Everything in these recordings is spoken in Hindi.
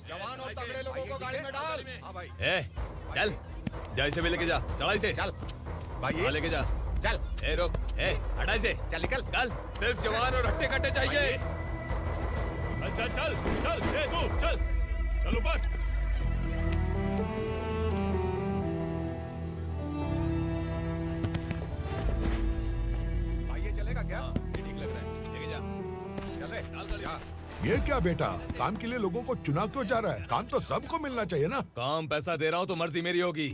जवान और तगड़े लोगों को गाड़ी में डाल। हाँ भाई। चल जा इसे भी लेके जा, चढ़ा इसे। चल भाई ये लेके जा। चल। रुक, हटा इसे। चल निकल। चल, सिर्फ जवान और हट्टे कट्टे चाहिए। चल चल चल चल, तू चल चल ऊपर। भाई ये चलेगा क्या? ये ठीक लग रहा है, लेके जा। चल रे जा। ये क्या बेटा, काम के लिए लोगों को चुना क्यों जा रहा है? काम तो सबको मिलना चाहिए ना। काम पैसा दे रहा हूँ तो मर्जी मेरी होगी,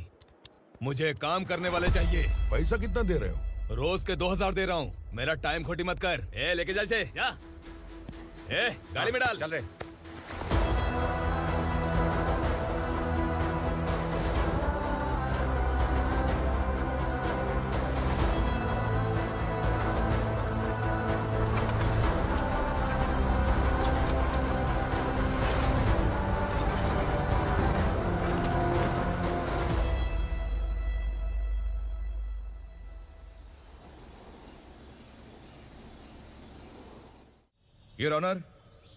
मुझे काम करने वाले चाहिए। पैसा कितना दे रहे हो? रोज के 2000 दे रहा हूँ, मेरा टाइम खोटी मत कर। लेके जा इसे, जा। गाड़ी में डाल। चल रे। योर ऑनर,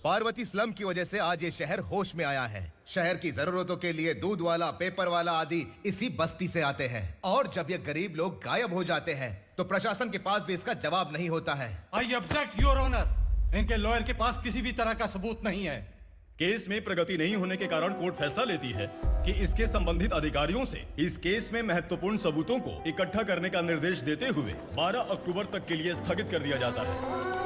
पार्वती स्लम की वजह से आज ये शहर होश में आया है। शहर की जरूरतों के लिए दूध वाला, पेपर वाला आदि इसी बस्ती से आते हैं, और जब ये गरीब लोग गायब हो जाते हैं तो प्रशासन के पास भी इसका जवाब नहीं होता है। आई ऑब्जेक्ट योर ऑनर, इनके लॉयर के पास किसी भी तरह का सबूत नहीं है। केस में प्रगति नहीं होने के कारण कोर्ट फैसला लेती है कि इसके संबंधित अधिकारियों से इस केस में महत्वपूर्ण सबूतों को इकट्ठा करने का निर्देश देते हुए 12 अक्टूबर तक के लिए स्थगित कर दिया जाता है।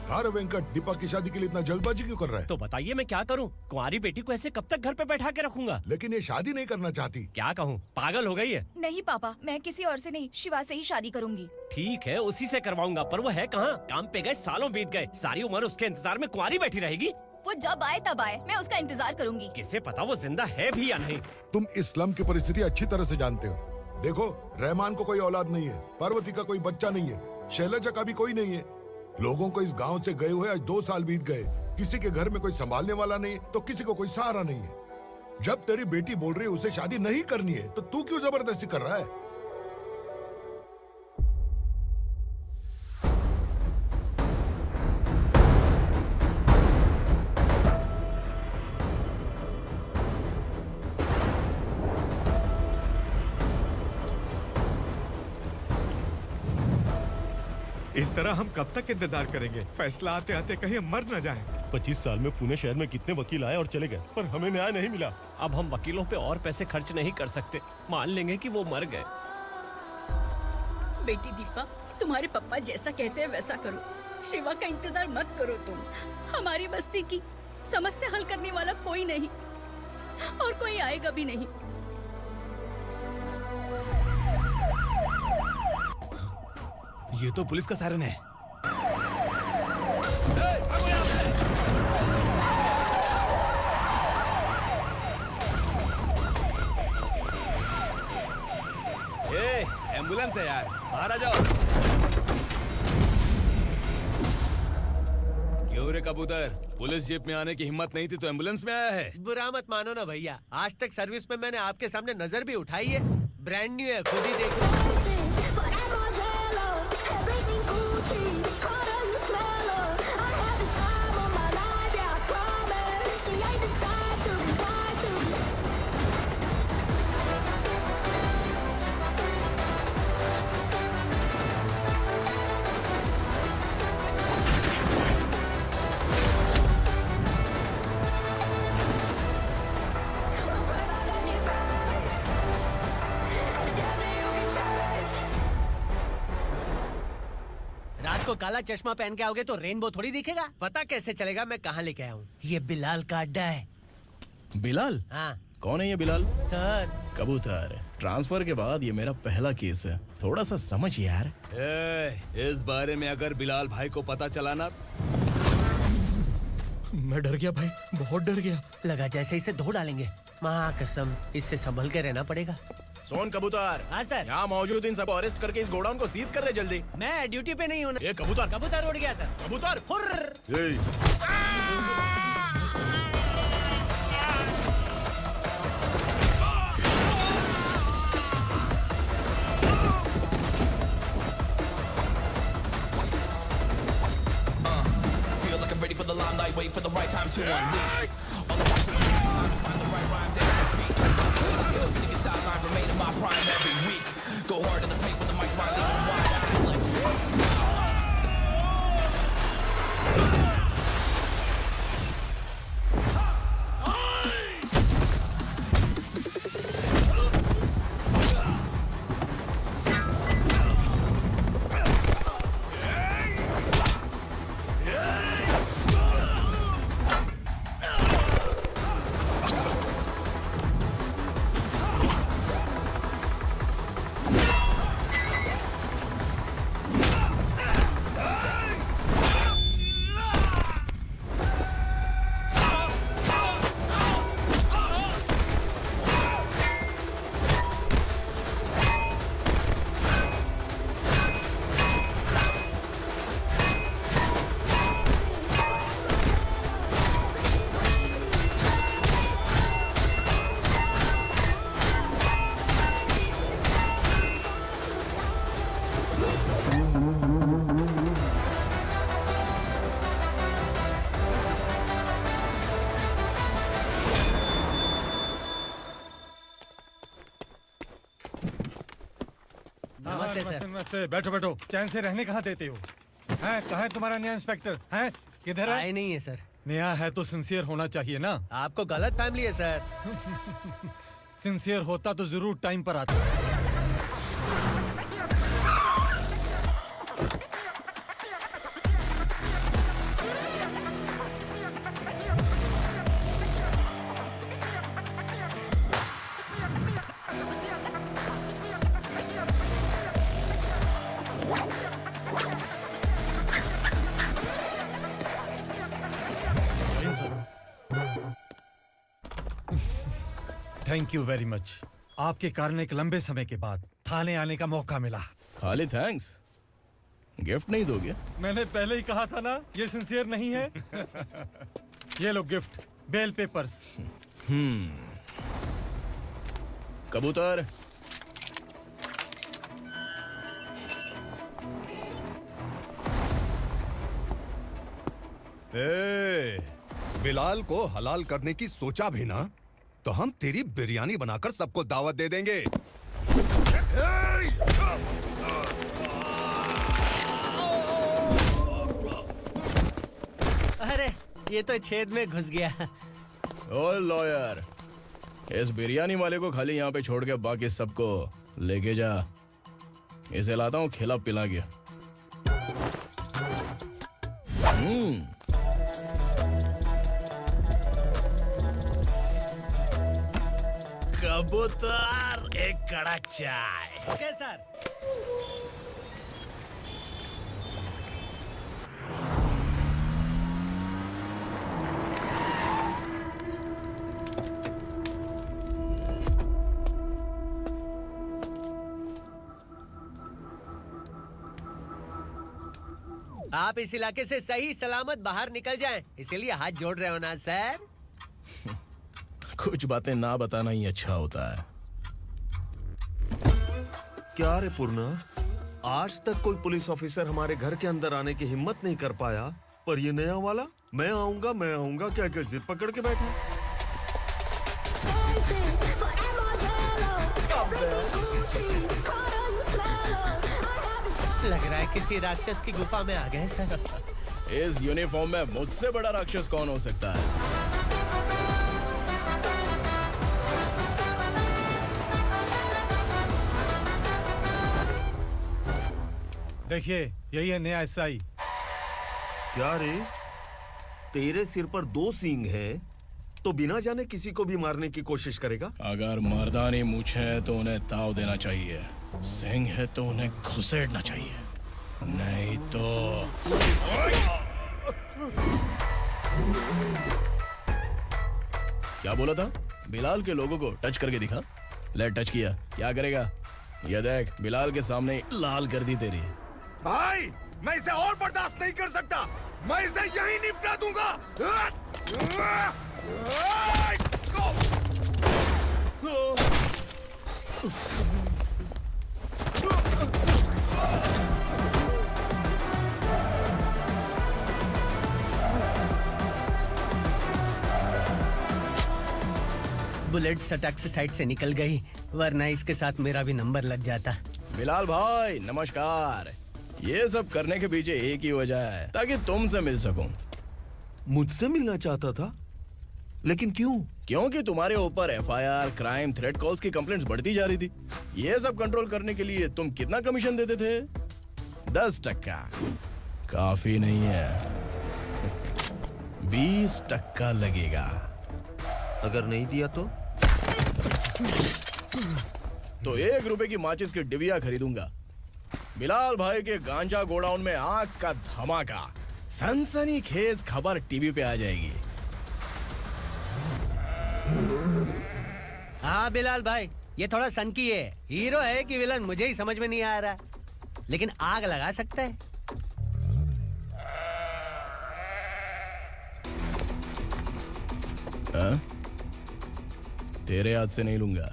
अरे वेंकट, दीपक की शादी के लिए इतना जल्दबाजी क्यों कर रहा है? तो बताइए मैं क्या करूं? कुंवारी बेटी को ऐसे कब तक घर पे बैठा के रखूंगा? लेकिन ये शादी नहीं करना चाहती। क्या कहूं, पागल हो गई है? नहीं पापा, मैं किसी और से नहीं, शिवा से ही शादी करूंगी। ठीक है, उसी से करवाऊंगा, पर वो है कहाँ? काम पे गए सालों बीत गए, सारी उम्र उसके इंतजार में कुंवारी बैठी रहेगी। वो जब आए तब आए, मैं उसका इंतजार करूंगी। किसे पता वो जिंदा है भी या नहीं। तुम इस्लाम की परिस्थिति अच्छी तरह से जानते हो। देखो, रहमान को कोई औलाद नहीं है, पार्वती का कोई बच्चा नहीं है, शैलजा का भी कोई नहीं है। लोगों को इस गांव से गए हुए आज 2 साल बीत गए। किसी के घर में कोई संभालने वाला नहीं, तो किसी को कोई सहारा नहीं है। जब तेरी बेटी बोल रही है उसे शादी नहीं करनी है, तो तू क्यों जबरदस्ती कर रहा है? इस तरह हम कब तक इंतजार करेंगे? फैसला आते आते कहीं हम मर न जाएं। 25 साल में पुणे शहर में कितने वकील आए और चले गए, पर हमें न्याय नहीं मिला। अब हम वकीलों पे और पैसे खर्च नहीं कर सकते, मान लेंगे कि वो मर गए। बेटी दीपा, तुम्हारे पापा जैसा कहते हैं वैसा करो। शिवा का इंतजार मत करो तुम। हमारी बस्ती की समस्या हल करने वाला कोई नहीं, और कोई आएगा भी नहीं। ये तो पुलिस का सायरन है। एम्बुलेंस है यार, बाहर आ जाओ। क्यों रे कबूतर, पुलिस जीप में आने की हिम्मत नहीं थी तो एम्बुलेंस में आया है? बुरा मत मानो ना भैया, आज तक सर्विस में मैंने आपके सामने नजर भी उठाई है। ब्रांड न्यू है, खुद ही देखो। को काला चश्मा पहन के आओगे तो रेनबो थोड़ी दिखेगा। पता कैसे चलेगा मैं कहाँ लेके आया हूँ? ये बिलाल का अड्डा है। बिलाल? हाँ। कौन है ये बिलाल? सर कबूतर, ट्रांसफर के बाद ये मेरा पहला केस है, थोड़ा सा समझ यार। इस बारे में अगर बिलाल भाई को पता चला ना, मैं डर गया भाई, बहुत डर गया। लगा जैसे इसे धो डालेंगे। माँ कसम, इससे संभल के रहना पड़ेगा। सोन कबूतर। हाँ सर। यहाँ मौजूद इन सबको अरेस्ट करके इस गोडाउन को सीज कर रहे जल्दी। मैं ड्यूटी पे नहीं हूँ। ये कबूतर। कबूतर उड़ गया सर। कबूतर। wait for the right time to unleash. All the time is find the right rhymes and repeat. Niggas sideline remain in my prime every week. Go hard in the paint when the mic's right, leave them wide. I feel like नमस्ते, बैठो बैठो। चैन से रहने कहाँ देते हो? हैं, कहाँ है तुम्हारा नया इंस्पेक्टर? हैं, किधर है? आए नहीं है सर। नया है तो सिंसियर होना चाहिए ना। आपको गलत फैमिली है सर। सिंसियर होता तो जरूर टाइम पर आता। Thank you very much. आपके कारण एक लंबे समय के बाद थाने आने का मौका मिला। खाली थैंक्स, गिफ्ट नहीं दोगे? मैंने पहले ही कहा था ना, ये सिंसियर नहीं है। ये लो गिफ्ट, बेल पेपर्स। कबूतर। बिलाल को हलाल करने की सोचा भी ना, तो हम तेरी बिरयानी बनाकर सबको दावत दे देंगे। अरे ये तो छेद में घुस गया। ओ लॉयर, इस बिरयानी वाले को खाली यहाँ पे छोड़ के बाकी सबको लेके जा। इसे लाता हूँ खिला पिला के। कबूतर, एक कड़क चाय। Okay sir. आप इस इलाके से सही सलामत बाहर निकल जाएं, इसीलिए हाथ जोड़ रहे हो ना सर। कुछ बातें ना बताना ही अच्छा होता है। क्या रे पूर्णा, आज तक कोई पुलिस ऑफिसर हमारे घर के अंदर आने की हिम्मत नहीं कर पाया, पर ये नया वाला मैं आऊंगा क्या क्या जिद पकड़ के बैठा। लग रहा है किसी राक्षस की गुफा में आ गए सर। इस यूनिफॉर्म में मुझसे बड़ा राक्षस कौन हो सकता है? देखिए, यही है नया एसआई। क्या रे, तेरे सिर पर 2 सींग है तो बिना जाने किसी को भी मारने की कोशिश करेगा? अगर मर्दानी मूंछ है तो उन्हें ताव देना चाहिए, सिंह है तो उन्हें घुसेड़ना चाहिए, नहीं तो। क्या बोला था? बिलाल के लोगों को टच करके दिखा। ले टच किया, क्या करेगा? ये देख, बिलाल के सामने लाल कर दी तेरी। भाई, मैं इसे और बर्दाश्त नहीं कर सकता। मैं इसे यहीं निपटा दूंगा। बुलेट सटक से साइड से निकल गई, वरना इसके साथ मेरा भी नंबर लग जाता। बिलाल भाई नमस्कार। ये सब करने के पीछे एक ही वजह है, ताकि तुमसे मिल सकूं। मुझसे मिलना चाहता था, लेकिन क्यों? क्योंकि तुम्हारे ऊपर एफआईआर, क्राइम, थ्रेट कॉल्स की कंप्लेंट्स बढ़ती जा रही थी। ये सब कंट्रोल करने के लिए तुम कितना कमीशन देते थे? 10%। काफी नहीं है, 20% लगेगा। अगर नहीं दिया तो 1 रुपए की माचिस की डिबिया खरीदूंगा। बिलाल भाई के गांजा गोडाउन में आग का धमाका, सनसनीखेज खबर टीवी पे आ जाएगी। हाँ बिलाल भाई, ये थोड़ा सनकी है। हीरो है कि विलन मुझे ही समझ में नहीं आ रहा, लेकिन आग लगा सकता है। हाँ? तेरे हाथ से नहीं लूंगा,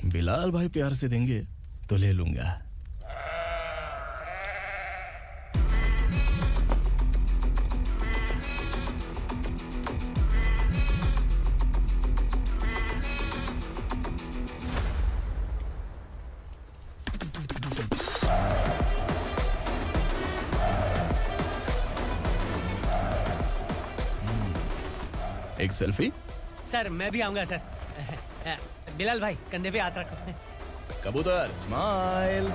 बिलाल भाई प्यार से देंगे तो ले लूंगा। एक सेल्फी? सर मैं भी आऊंगा सर। बिलाल भाई कंधे पे हाथ रखो। कबूतर स्माइल।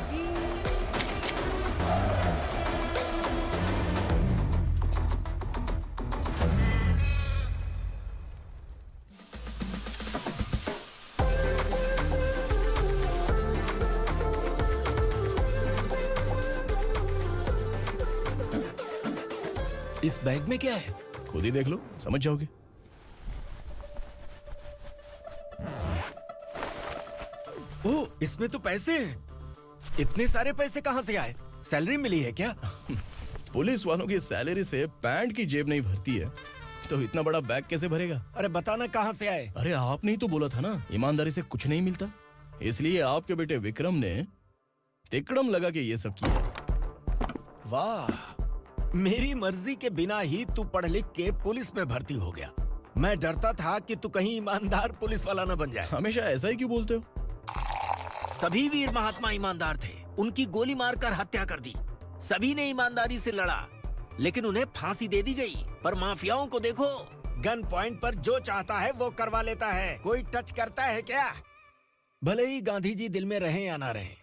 इस बैग में क्या है? खुद ही देख लो, समझ जाओगे। ओह, इसमें तो पैसे हैं। इतने सारे पैसे कहाँ से आए? सैलरी मिली है क्या? पुलिस वालों की सैलरी से पैंट की जेब नहीं भरती है, तो इतना बड़ा बैग कैसे भरेगा? अरे बताना कहाँ से आए? अरे आपने ही तो बोला था ना, ईमानदारी से कुछ नहीं मिलता। इसलिए आपके बेटे विक्रम ने तिकड़म लगा के ये सब किया। वाह, मेरी मर्जी के बिना ही तू पढ़ लिख के पुलिस में भर्ती हो गया। मैं डरता था कि तू कहीं ईमानदार पुलिस वाला न बन जाए। हमेशा ऐसा ही क्यों बोलते हो? सभी वीर महात्मा ईमानदार थे, उनकी गोली मारकर हत्या कर दी। सभी ने ईमानदारी से लड़ा, लेकिन उन्हें फांसी दे दी गई। पर माफियाओं को देखो, गन पॉइंट पर जो चाहता है वो करवा लेता है। कोई टच करता है क्या? भले ही गांधी जी दिल में रहे या ना रहे,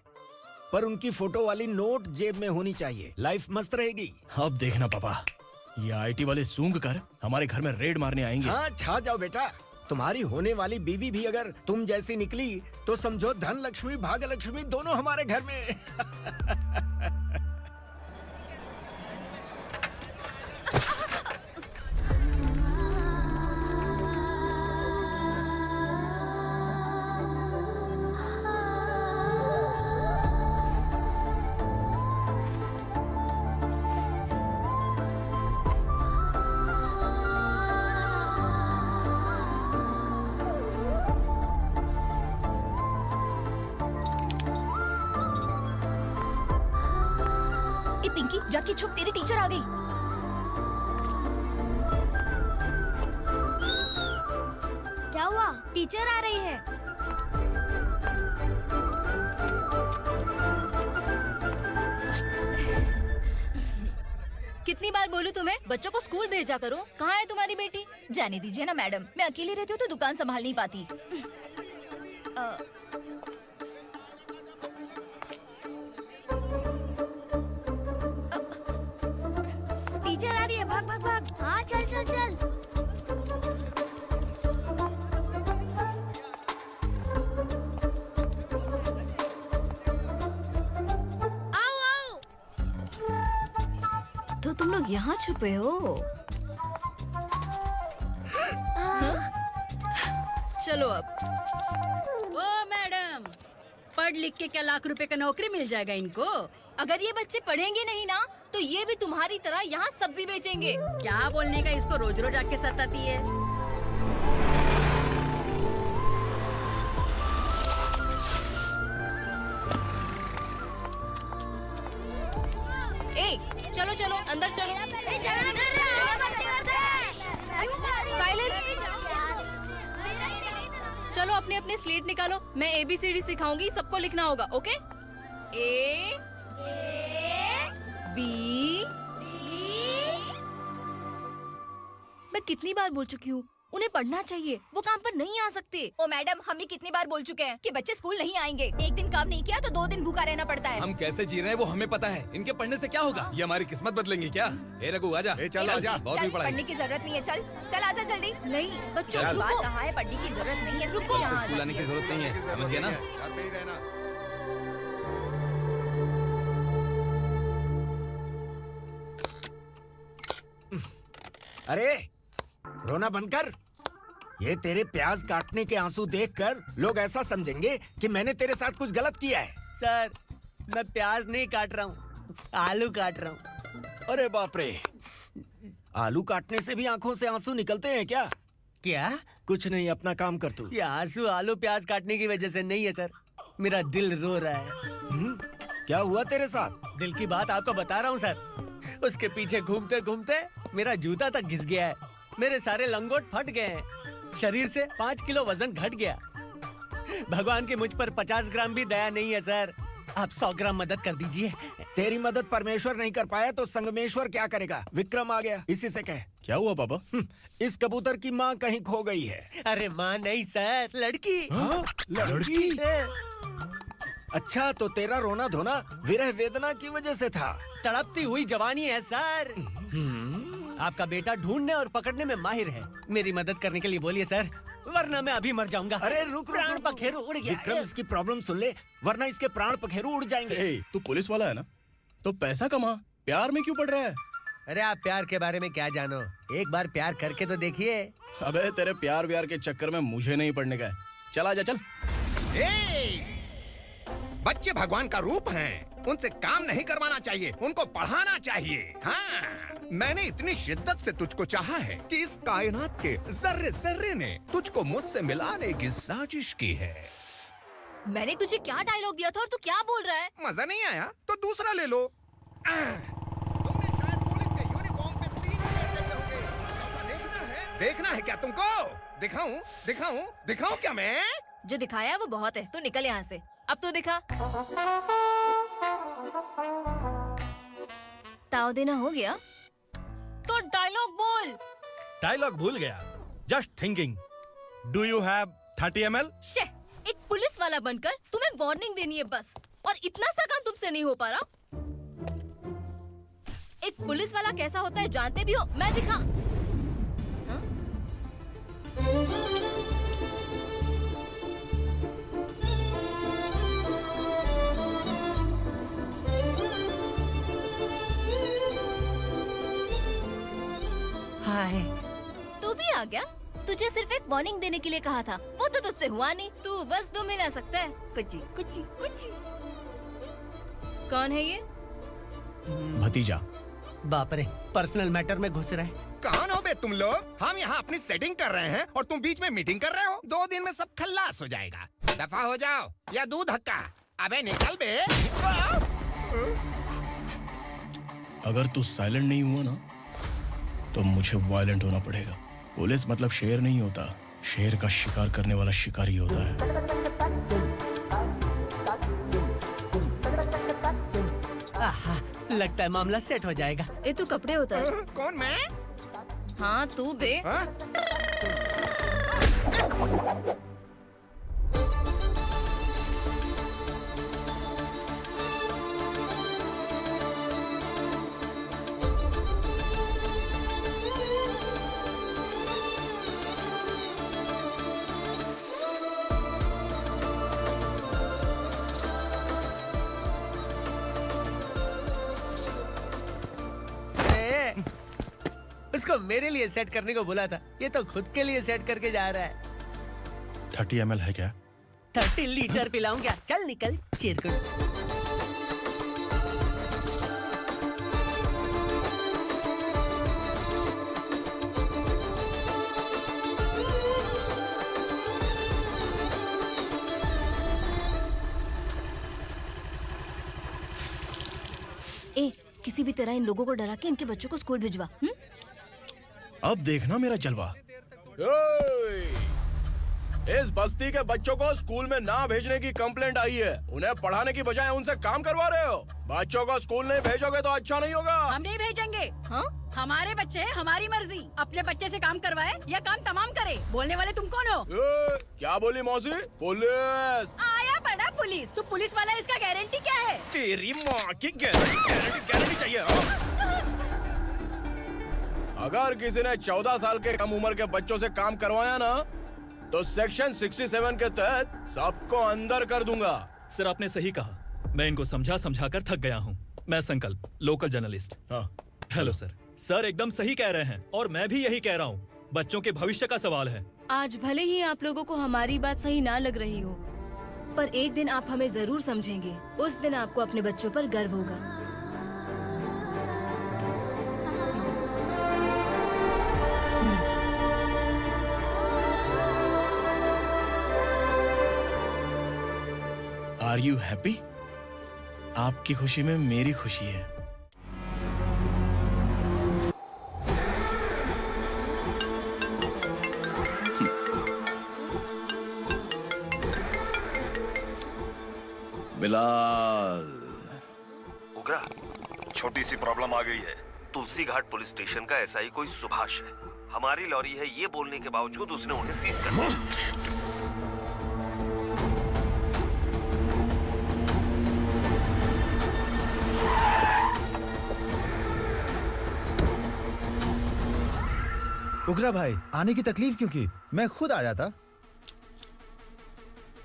पर उनकी फोटो वाली नोट जेब में होनी चाहिए। लाइफ मस्त रहेगी। अब देखना पापा, ये आईटी वाले सूंघ कर हमारे घर में रेड मारने आएंगे। हाँ, छा जाओ बेटा। तुम्हारी होने वाली बीवी भी अगर तुम जैसी निकली तो समझो धन लक्ष्मी भाग्य लक्ष्मी दोनों हमारे घर में। पिंकी, जाके छुप, तेरी टीचर आ गई। क्या हुआ? टीचर आ रही है। कितनी बार बोलूं तुम्हें, बच्चों को स्कूल भेजा करो। कहाँ है तुम्हारी बेटी? जाने दीजिए ना मैडम, मैं अकेली रहती हूँ तो दुकान संभाल नहीं पाती। टीचर आ रही है, भाग भाग भाग। हाँ चल चल चल। आओ आओ। तो तुम लोग यहाँ छुपे हो? चलो अब। ओ मैडम, पढ़ लिख के क्या लाख रुपए का नौकरी मिल जाएगा इनको? अगर ये बच्चे पढ़ेंगे नहीं ना, तो ये भी तुम्हारी तरह यहाँ सब्जी बेचेंगे। क्या बोलने का, इसको रोज रोज आके सताती है। ए, चलो चलो अंदर चलो। साइलेंस। चलो अपने अपने स्लेट निकालो, मैं ABCD सिखाऊंगी, सबको लिखना होगा, ओके? A B। मैं कितनी बार बोल चुकी हूँ, उन्हें पढ़ना चाहिए, वो काम पर नहीं आ सकते। ओ मैडम, हम भी कितनी बार बोल चुके हैं कि बच्चे स्कूल नहीं आएंगे। एक दिन काम नहीं किया तो 2 दिन भूखा रहना पड़ता है। हम कैसे जी रहे हैं वो हमें पता है, इनके पढ़ने से क्या होगा? ये हमारी किस्मत बदलेंगी क्या? ए रघु आजा। चल आजा। बहुत भी पढ़ाई। पढ़ने की जरूरत नहीं है, चल चल आजा जल्दी। नहीं बच्चों चल। रुको। कहा है पढ़ने की जरूरत नहीं है, रुको। यहाँ आ स्कूल आने की जरूरत नहीं है, समझ गया ना? घर पे ही रहना। अरे रोना बंद कर। ये तेरे प्याज काटने के आंसू देखकर लोग ऐसा समझेंगे कि मैंने तेरे साथ कुछ गलत किया है। सर, मैं प्याज नहीं काट रहा हूँ, आलू काट रहा हूँ। अरे बाप रे, आलू काटने से भी आंखों से आंसू निकलते हैं क्या? क्या? कुछ नहीं, अपना काम कर तू। ये आंसू आलू प्याज काटने की वजह से नहीं है सर, मेरा दिल रो रहा है। क्या हुआ तेरे साथ? दिल की बात आपको बता रहा हूँ सर। उसके पीछे घूमते घूमते मेरा जूता तक घिस गया है, मेरे सारे लंगोट फट गए हैं, शरीर से 5 किलो वजन घट गया। भगवान की मुझ पर 50 ग्राम भी दया नहीं है सर, आप 100 ग्राम मदद कर दीजिए। तेरी मदद परमेश्वर नहीं कर पाया तो संगमेश्वर क्या करेगा? विक्रम आ गया, इसी से कह। क्या हुआ पापा? इस कबूतर की माँ कहीं खो गई है। अरे माँ नहीं सर, लड़की। लड़की? अच्छा, तो तेरा रोना धोना विरह वेदना की वजह से था। तड़पती हुई जवानी है सर। आपका बेटा ढूंढने और पकड़ने में माहिर है, मेरी मदद करने के लिए बोलिए सर, वरना मैं अभी मर जाऊंगा। अरे रुक, प्राण पखेरु उड़ गया। विक्रम, इसकी प्रॉब्लम सुन ले, वरना इसके प्राण पखेरु उड़ जाएंगे। ए, तू पुलिस वाला है ना, तो पैसा कमा, प्यार में क्यों पड़ रहा है? अरे आप प्यार के बारे में क्या जानो, एक बार प्यार करके तो देखिए। अबे तेरे प्यार व्यार के चक्कर में मुझे नहीं पड़ने का है, चल आजा चल। बच्चे भगवान का रूप हैं, उनसे काम नहीं करवाना चाहिए, उनको पढ़ाना चाहिए। हाँ, मैंने इतनी शिद्दत से तुझको चाहा है कि इस कायनात के जर्रे जर्रे ने तुझको मुझसे मिलाने की साजिश की है। मैंने तुझे क्या डायलॉग दिया था और तू क्या बोल रहा है? मजा नहीं आया तो दूसरा ले लो। तुमने शायद पुलिस के यूनिफॉर्म पे 3 शेर देखे होंगे। ऐसा देखना है क्या तुमको? दिखाऊं दिखाऊं दिखाऊं क्या मैं? जो दिखाया है वो बहुत है, तू निकल यहाँ से। अब तू दिखा। ताव देना हो गया तो डायलॉग बोल। डायलॉग भूल गया। Just thinking, do you have 30 ml? शे, एक पुलिस वाला बनकर तुम्हें वार्निंग देनी है बस, और इतना सा काम तुमसे नहीं हो पा रहा। एक पुलिस वाला कैसा होता है जानते भी हो? मैं दिखा। हाय। तू भी आ गया? तुझे सिर्फ एक वार्निंग देने के लिए कहा था, वो तो तुझसे हुआ नहीं। तू बस 2 मिला सकता है। कुछ कुछ कुछ। कौन है ये? भतीजा। बाप रे, पर्सनल मैटर में घुस रहे। कौन हो बे तुम लोग? हम यहाँ अपनी सेटिंग कर रहे हैं और तुम बीच में मीटिंग कर रहे हो। 2 दिन में सब खल्लास हो जाएगा। दफा हो जाओ या दूध हक्का। अबे निकल बे। अगर तू साइलेंट नहीं हुआ ना तो मुझे वायलेंट होना पड़ेगा। पुलिस मतलब शेर नहीं होता, शेर का शिकार करने वाला शिकारी होता है। आहा, लगता है मामला सेट हो जाएगा। ये तू कपड़े होता है? कौन मैं? हाँ तू बे। उसको मेरे लिए सेट करने को बोला था, ये तो खुद के लिए सेट करके जा रहा है। 30 ml है क्या? 30 लीटर पिलाऊं क्या? चल निकल चिरकुट। ए, किसी भी तरह इन लोगों को डरा के इनके बच्चों को स्कूल भिजवा। अब देखना मेरा जलवा। इस बस्ती के बच्चों को स्कूल में ना भेजने की कंप्लेंट आई है। उन्हें पढ़ाने की बजाय उनसे काम करवा रहे हो। बच्चों को स्कूल नहीं भेजोगे तो अच्छा नहीं होगा। हम नहीं भेजेंगे। हाँ? हमारे बच्चे हमारी मर्जी। अपने बच्चे से काम करवाए या काम तमाम करे। बोलने वाले तुम कौन हो? क्या बोली मौसी? पुलिस आया बड़ा पुलिस। तू पुलिस वाला, इसका गारंटी क्या है? तेरी माँ की गारंटी चाहिए। अगर किसी ने 14 साल के कम उम्र के बच्चों से काम करवाया ना तो सेक्शन 67 के तहत सबको अंदर कर दूंगा। सर आपने सही कहा। मैं इनको समझा कर थक गया हूँ। मैं संकल्प, local journalist. Hello sir. Sir एकदम सही कह रहे हैं और मैं भी यही कह रहा हूँ। बच्चों के भविष्य का सवाल है। आज भले ही आप लोगों को हमारी बात सही ना लग रही हो, पर एक दिन आप हमें जरूर समझेंगे। उस दिन आपको अपने बच्चों पर गर्व होगा। Are you happy? आपकी खुशी में मेरी खुशी है। बिलाल। उगरा, छोटी सी प्रॉब्लम आ गई है। तुलसी घाट पुलिस स्टेशन का एसआई कोई सुभाष है। हमारी लॉरी है ये बोलने के बावजूद उसने उन्हें सीज कर दिया। उगरा भाई, आने की तकलीफ क्यों की? मैं खुद आ जाता।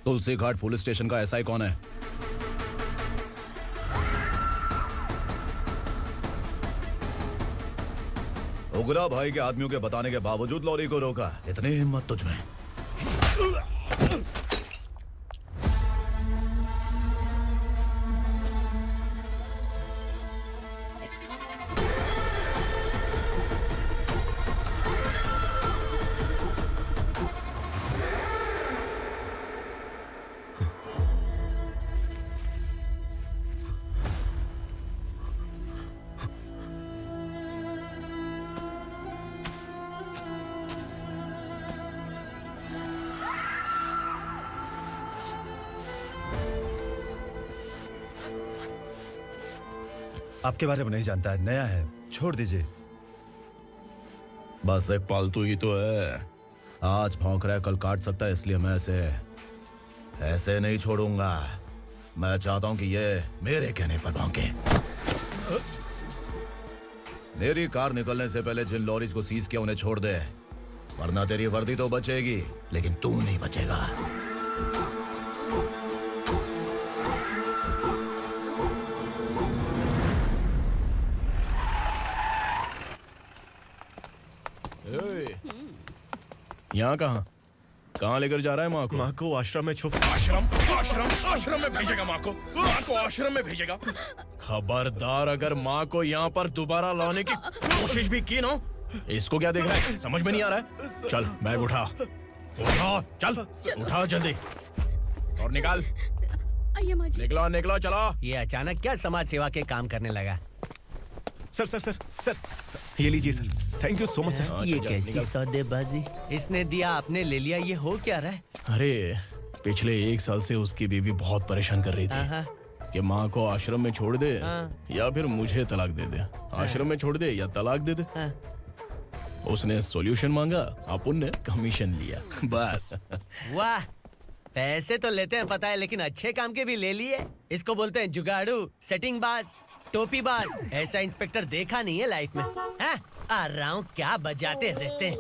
तुलसी घाट पुलिस स्टेशन का एसआई कौन है? उगरा भाई के आदमियों के बताने के बावजूद लॉरी को रोका। इतनी हिम्मत तुझमें? आपके बारे में नहीं जानता है, नया है, छोड़ दीजिए। बस एक पालतू ही तो है। आज भौंक रहा है, कल काट सकता है, इसलिए मैं इसे ऐसे नहीं छोड़ूंगा। मैं चाहता हूं कि ये मेरे कहने पर भौंके। मेरी कार निकलने से पहले जिन लॉरीज को सीज किया उन्हें छोड़ दे, वरना तेरी वर्दी तो बचेगी लेकिन तू नहीं बचेगा। यहाँ कहाँ लेकर जा रहा है माँ को? माँ को आश्रम में छुप। आश्रम में भेजेगा माँ को? माँ को आश्रम में भेजेगा? खबरदार, अगर माँ को यहाँ पर दोबारा लाने की कोशिश भी की ना। इसको क्या देख रहा है? समझ में नहीं आ रहा है? चल बैग उठा, चल उठा जल्दी और निकाल। निकला चला। ये अचानक क्या समाज सेवा के काम करने लगा? सर ये लीजिए sir. Thank you so much sir. ये कैसी सौदेबाजी? इसने दिया, आपने ले लिया, ये हो क्या रहा है? अरे पिछले 1 साल से उसकी बीवी बहुत परेशान कर रही थी कि माँ को आश्रम में छोड़ दे या फिर मुझे तलाक दे दे। आश्रम में छोड़ दे या तलाक दे दे। उसने सॉल्यूशन मांगा, अपुन ने कमीशन लिया, बस। वाह, पैसे तो लेते हैं पता है, लेकिन अच्छे काम के भी ले लिए। इसको बोलते हैं जुगाड़ू, सेटिंग बाज, टोपी बाज। ऐसा इंस्पेक्टर देखा नहीं है लाइफ में। हाँ? आ रहा हूँ, क्या बजाते रहते हैं।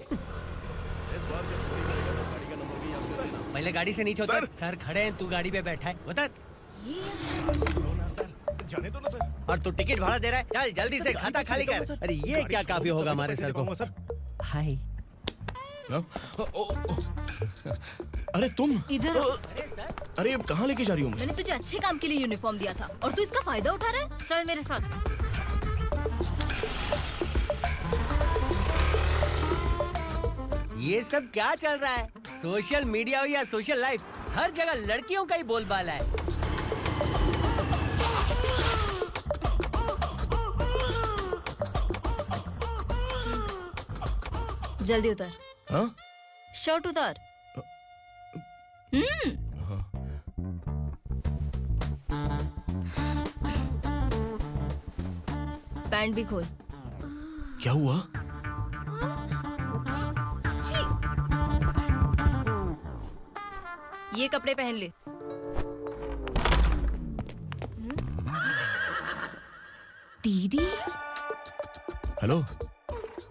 पहले गाड़ी से नीचे उतर। सर खड़े हैं, तू गाड़ी पे बैठा है, उतर। जाने दो ना सर। और तू टिकट भाड़ा दे रहा है? चल जल्दी से खाता खाली कर। अरे ये क्या काफी होगा हमारे सर को। हाय। अरे तुम इधर। अरे कहाँ लेके जा रही हो मुझे? मैंने तुझे अच्छे काम के लिए यूनिफॉर्म दिया था और तू इसका फायदा उठा रहा है। चल मेरे साथ। ये सब क्या चल रहा है? सोशल मीडिया हो या सोशल लाइफ, हर जगह लड़कियों का ही बोलबाला है। जल्दी उतर। हाँ? शर्ट उतार। पैंट भी खोल। क्या हुआ? ये कपड़े पहन ले। दीदी। हेलो,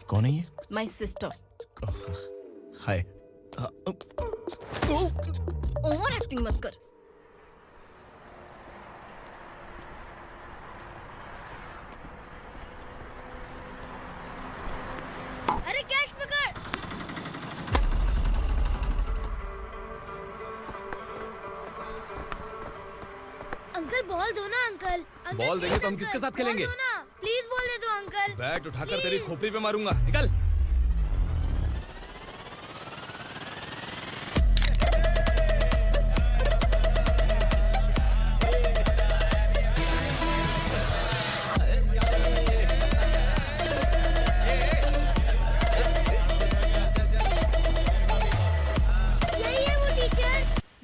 कौन है ये? My sister. Hi. Over acting मत कर। अरे कैच पकड़। अंकल बॉल दो ना अंकल। बॉल देंगे तो हम किसके साथ खेलेंगे? प्लीज बॉल दे दो अंकल। बैट उठाकर तेरी खोपड़ी पे मारूंगा। निकल।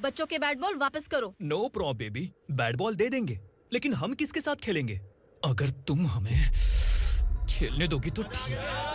बच्चों के बैट बॉल वापस करो। No problem baby, bat ball दे देंगे, लेकिन हम किसके साथ खेलेंगे? अगर तुम हमें खेलने दोगी तो ठीक है।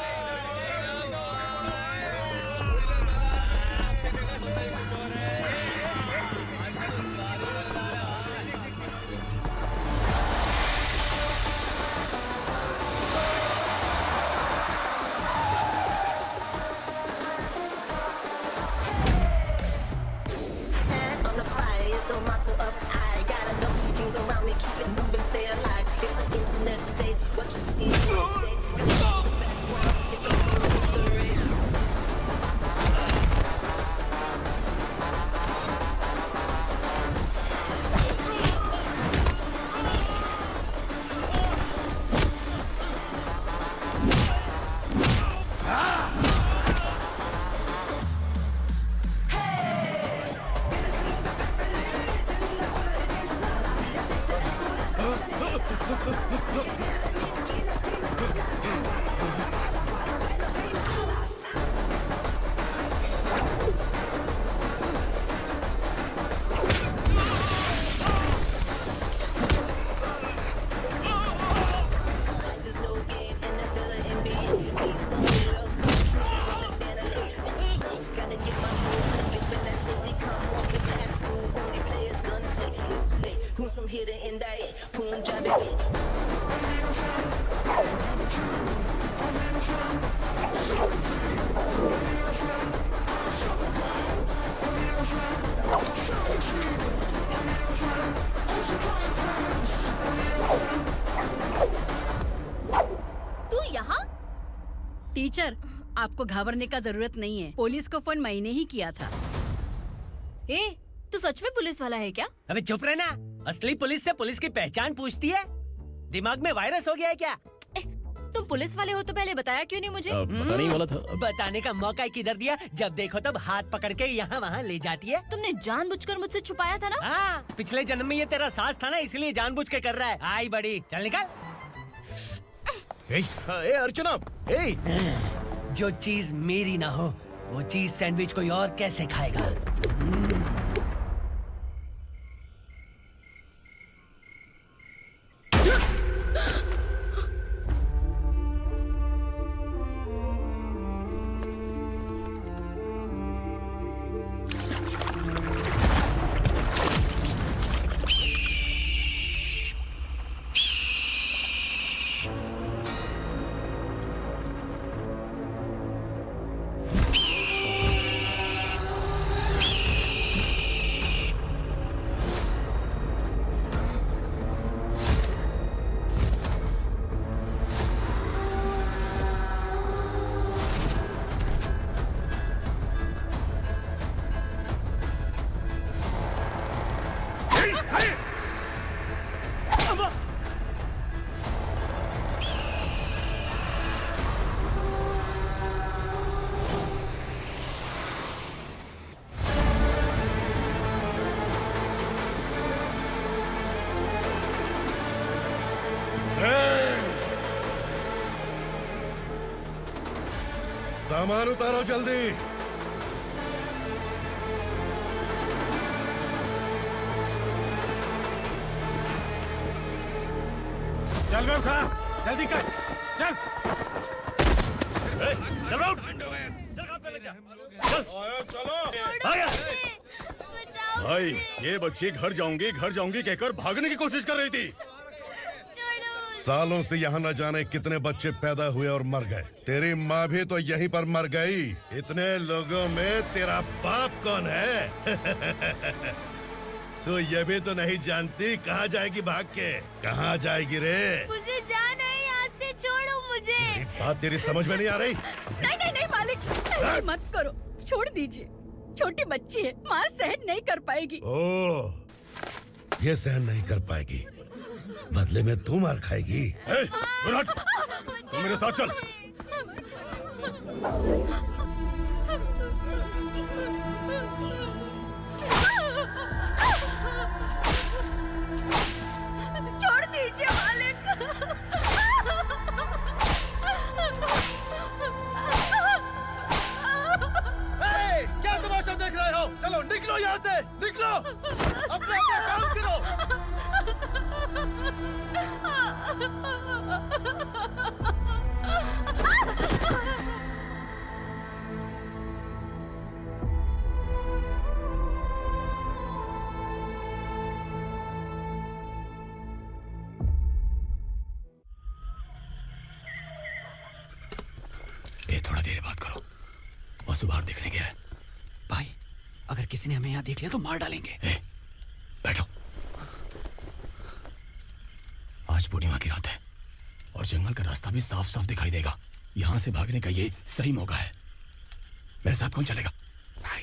टीचर, आपको घबराने का जरूरत नहीं है। पुलिस को फोन मैंने ही किया था। ए, तू सच में पुलिस वाला है क्या? अबे चुप रहना। असली पुलिस से पुलिस की पहचान पूछती है? दिमाग में वायरस हो गया है क्या? तुम पुलिस वाले हो तो पहले बताया क्यों नहीं मुझे? बताने ही वाला था। बताने का मौका किधर दिया? जब देखो तब हाथ पकड़ के यहाँ वहाँ ले जाती है। तुमने जानबूझकर मुझसे छुपाया था ना? हाँ, पिछले जन्म में ये तेरा सास था ना, इसलिए जानबूझ के कर रहा है। आई बड़ी, चल निकल। ए अर्चना, ए! जो चीज मेरी ना हो, वो चीज सैंडविच कोई और कैसे खाएगा? सामान उतारो जल्दी। चल बे उठा, जल्दी कर, चल। चल राउट, चलो। भाई ये बच्ची घर जाऊंगी कहकर भागने की कोशिश कर रही थी। सालों से यहाँ न जाने कितने बच्चे पैदा हुए और मर गए। तेरी माँ भी तो यहीं पर मर गई। इतने लोगों में तेरा बाप कौन है? तू ये भी तो नहीं जानती कहाँ जाएगी भाग के? कहाँ जाएगी रे? मुझे जाना है, यहाँ से छोड़ो मुझे। बात तेरी समझ में नहीं आ रही? नहीं मालिक, ऐसे मत करो, छोड़ दीजिए। छोटी बच्ची है, माँ सहन नहीं कर पाएगी। ओह, ये सहन नहीं कर पाएगी, बदले में तू मार खाएगी। तू मेरे साथ चल। छोड़ दीजिए मालिक। क्या तमाशा देख रहे हो? चलो निकलो यहाँ से, निकलो। अपना काम करो। ये थोड़ा देर बात करो, वसु बाहर देखने गया है। भाई, अगर किसी ने हमें यहाँ देख लिया तो मार डालेंगे। बैठो। आज पूर्णिमा की रात है और जंगल का रास्ता भी साफ साफ दिखाई देगा। यहाँ से भागने का ये सही मौका है। मेरे साथ कौन चलेगा? भाई,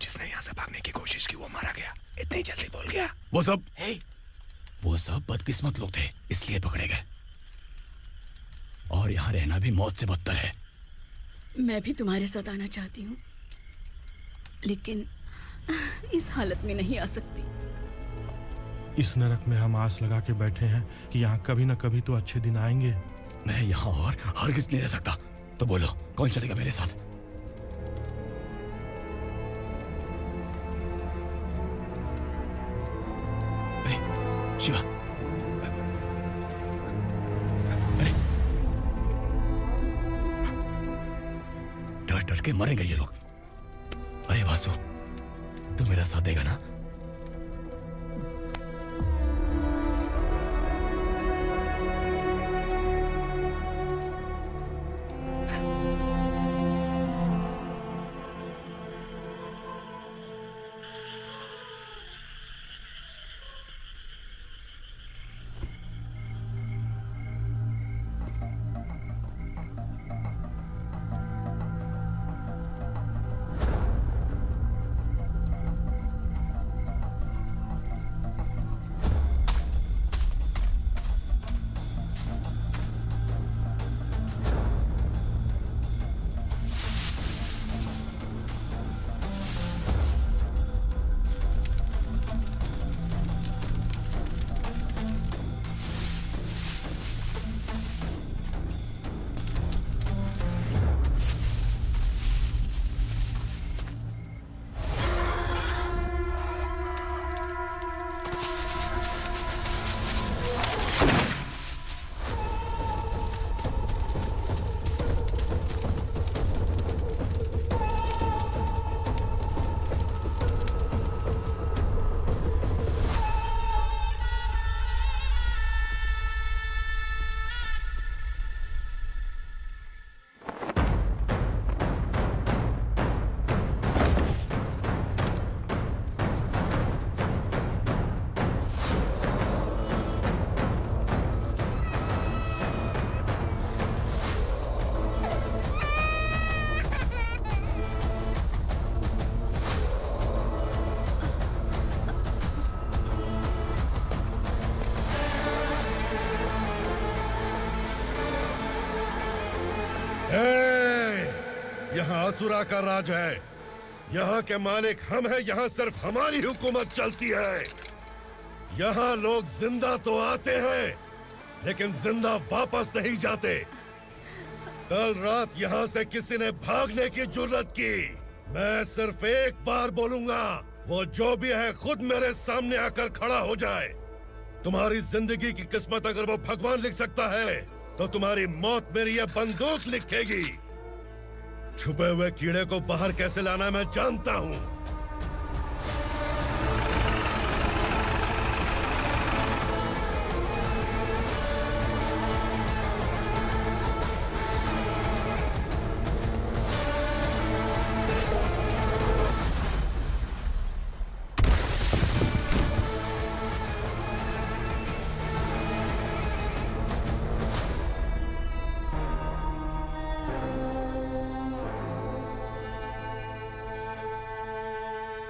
जिसने यहाँ से भागने की कोशिश की वो मारा गया। इतनी जल्दी बोल गया। वो सब बदकिस्मत लोग थे, इसलिए पकड़े गए। और यहाँ रहना भी मौत से बदतर है। मैं भी तुम्हारे साथ आना चाहती हूँ, लेकिन इस हालत में नहीं आ सकती। इस नरक में हम आस लगा के बैठे हैं कि यहाँ कभी न कभी तो अच्छे दिन आएंगे। मैं यहाँ और हरगिज़ नहीं रह सकता। तो बोलो, कौन चलेगा मेरे साथ? अरे शिवा, अरे डर डर के मरेंगे ये लोग। अरे वासु, तू मेरा साथ देगा ना? यहाँ असुरा का राज है। यहाँ के मालिक हम हैं। यहाँ सिर्फ हमारी हुकूमत चलती है। यहाँ लोग जिंदा तो आते हैं, लेकिन जिंदा वापस नहीं जाते। कल रात यहाँ से किसी ने भागने की जुर्रत की, मैं सिर्फ एक बार बोलूंगा, वो जो भी है खुद मेरे सामने आकर खड़ा हो जाए। तुम्हारी जिंदगी की किस्मत अगर वो भगवान लिख सकता है तो तुम्हारी मौत मेरी ये बंदूक लिखेगी। छुपे हुए कीड़े को बाहर कैसे लाना मैं जानता हूँ।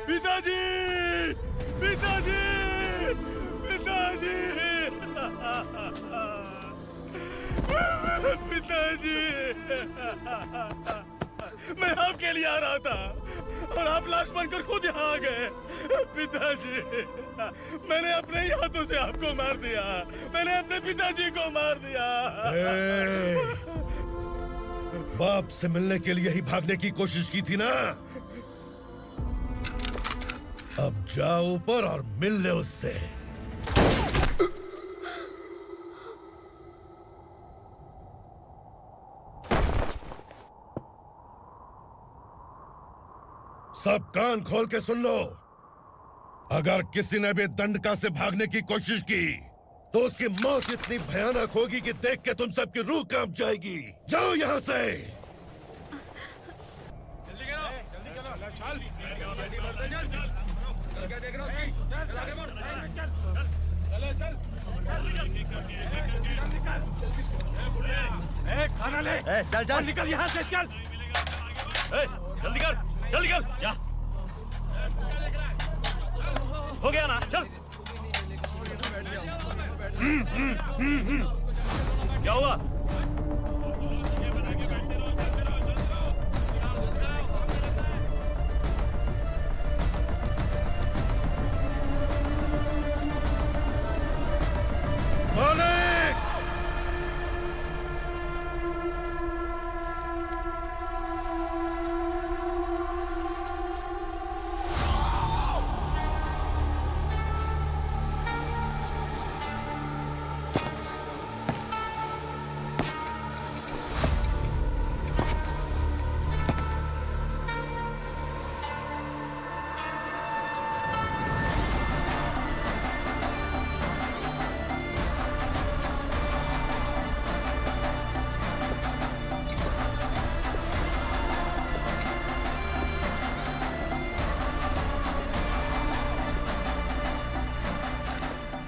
पिताजी, पिताजी, पिताजी, पिताजी, मैं आपके लिए आ रहा था और आप लाश बनकर खुद यहाँ आ गए। पिताजी, मैंने अपने ही हाथों से आपको मार दिया। मैंने अपने पिताजी को मार दिया। बाप से मिलने के लिए ही भागने की कोशिश की थी ना? अब जाओ ऊपर और मिल ले उससे। सब कान खोल के सुन लो। अगर किसी ने भी दंडका से भागने की कोशिश की तो उसकी मौत इतनी भयानक होगी कि देख के तुम सबकी रूह कांप जाएगी। जाओ यहाँ से। खाना ले। चल चल निकल यहाँ से, चल। जल्दी कर, चल निकल। जा। हो गया ना, चल। क्या हुआ? मालिक!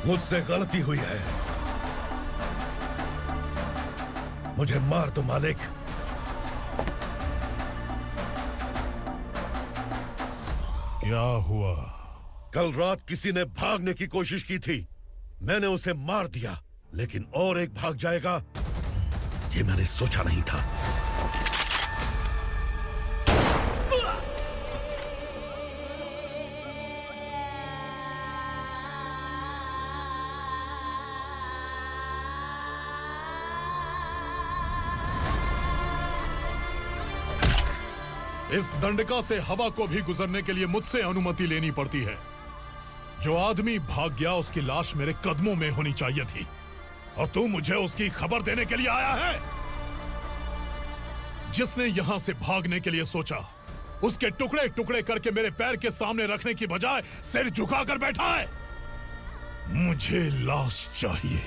मुझसे गलती हुई है। मुझे मार दो मालिक। क्या हुआ? कल रात किसी ने भागने की कोशिश की थी। मैंने उसे मार दिया, लेकिन और एक भाग जाएगा ये मैंने सोचा नहीं था। इस दंडका से हवा को भी गुजरने के लिए मुझसे अनुमति लेनी पड़ती है। जो आदमी भाग गया उसकी लाश मेरे कदमों में होनी चाहिए थी, और तू मुझे उसकी खबर देने के लिए आया है। जिसने यहां से भागने के लिए सोचा उसके टुकड़े टुकड़े करके मेरे पैर के सामने रखने की बजाय सिर झुकाकर बैठा है। मुझे लाश चाहिए,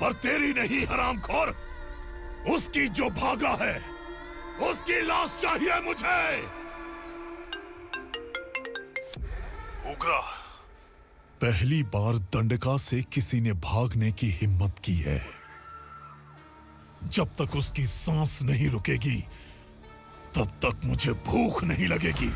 पर तेरी नहीं हरामखोर। उसकी जो भागा है उसकी लाश चाहिए मुझे। उग्रा, पहली बार दंडका से किसी ने भागने की हिम्मत की है। जब तक उसकी सांस नहीं रुकेगी तब तक मुझे भूख नहीं लगेगी।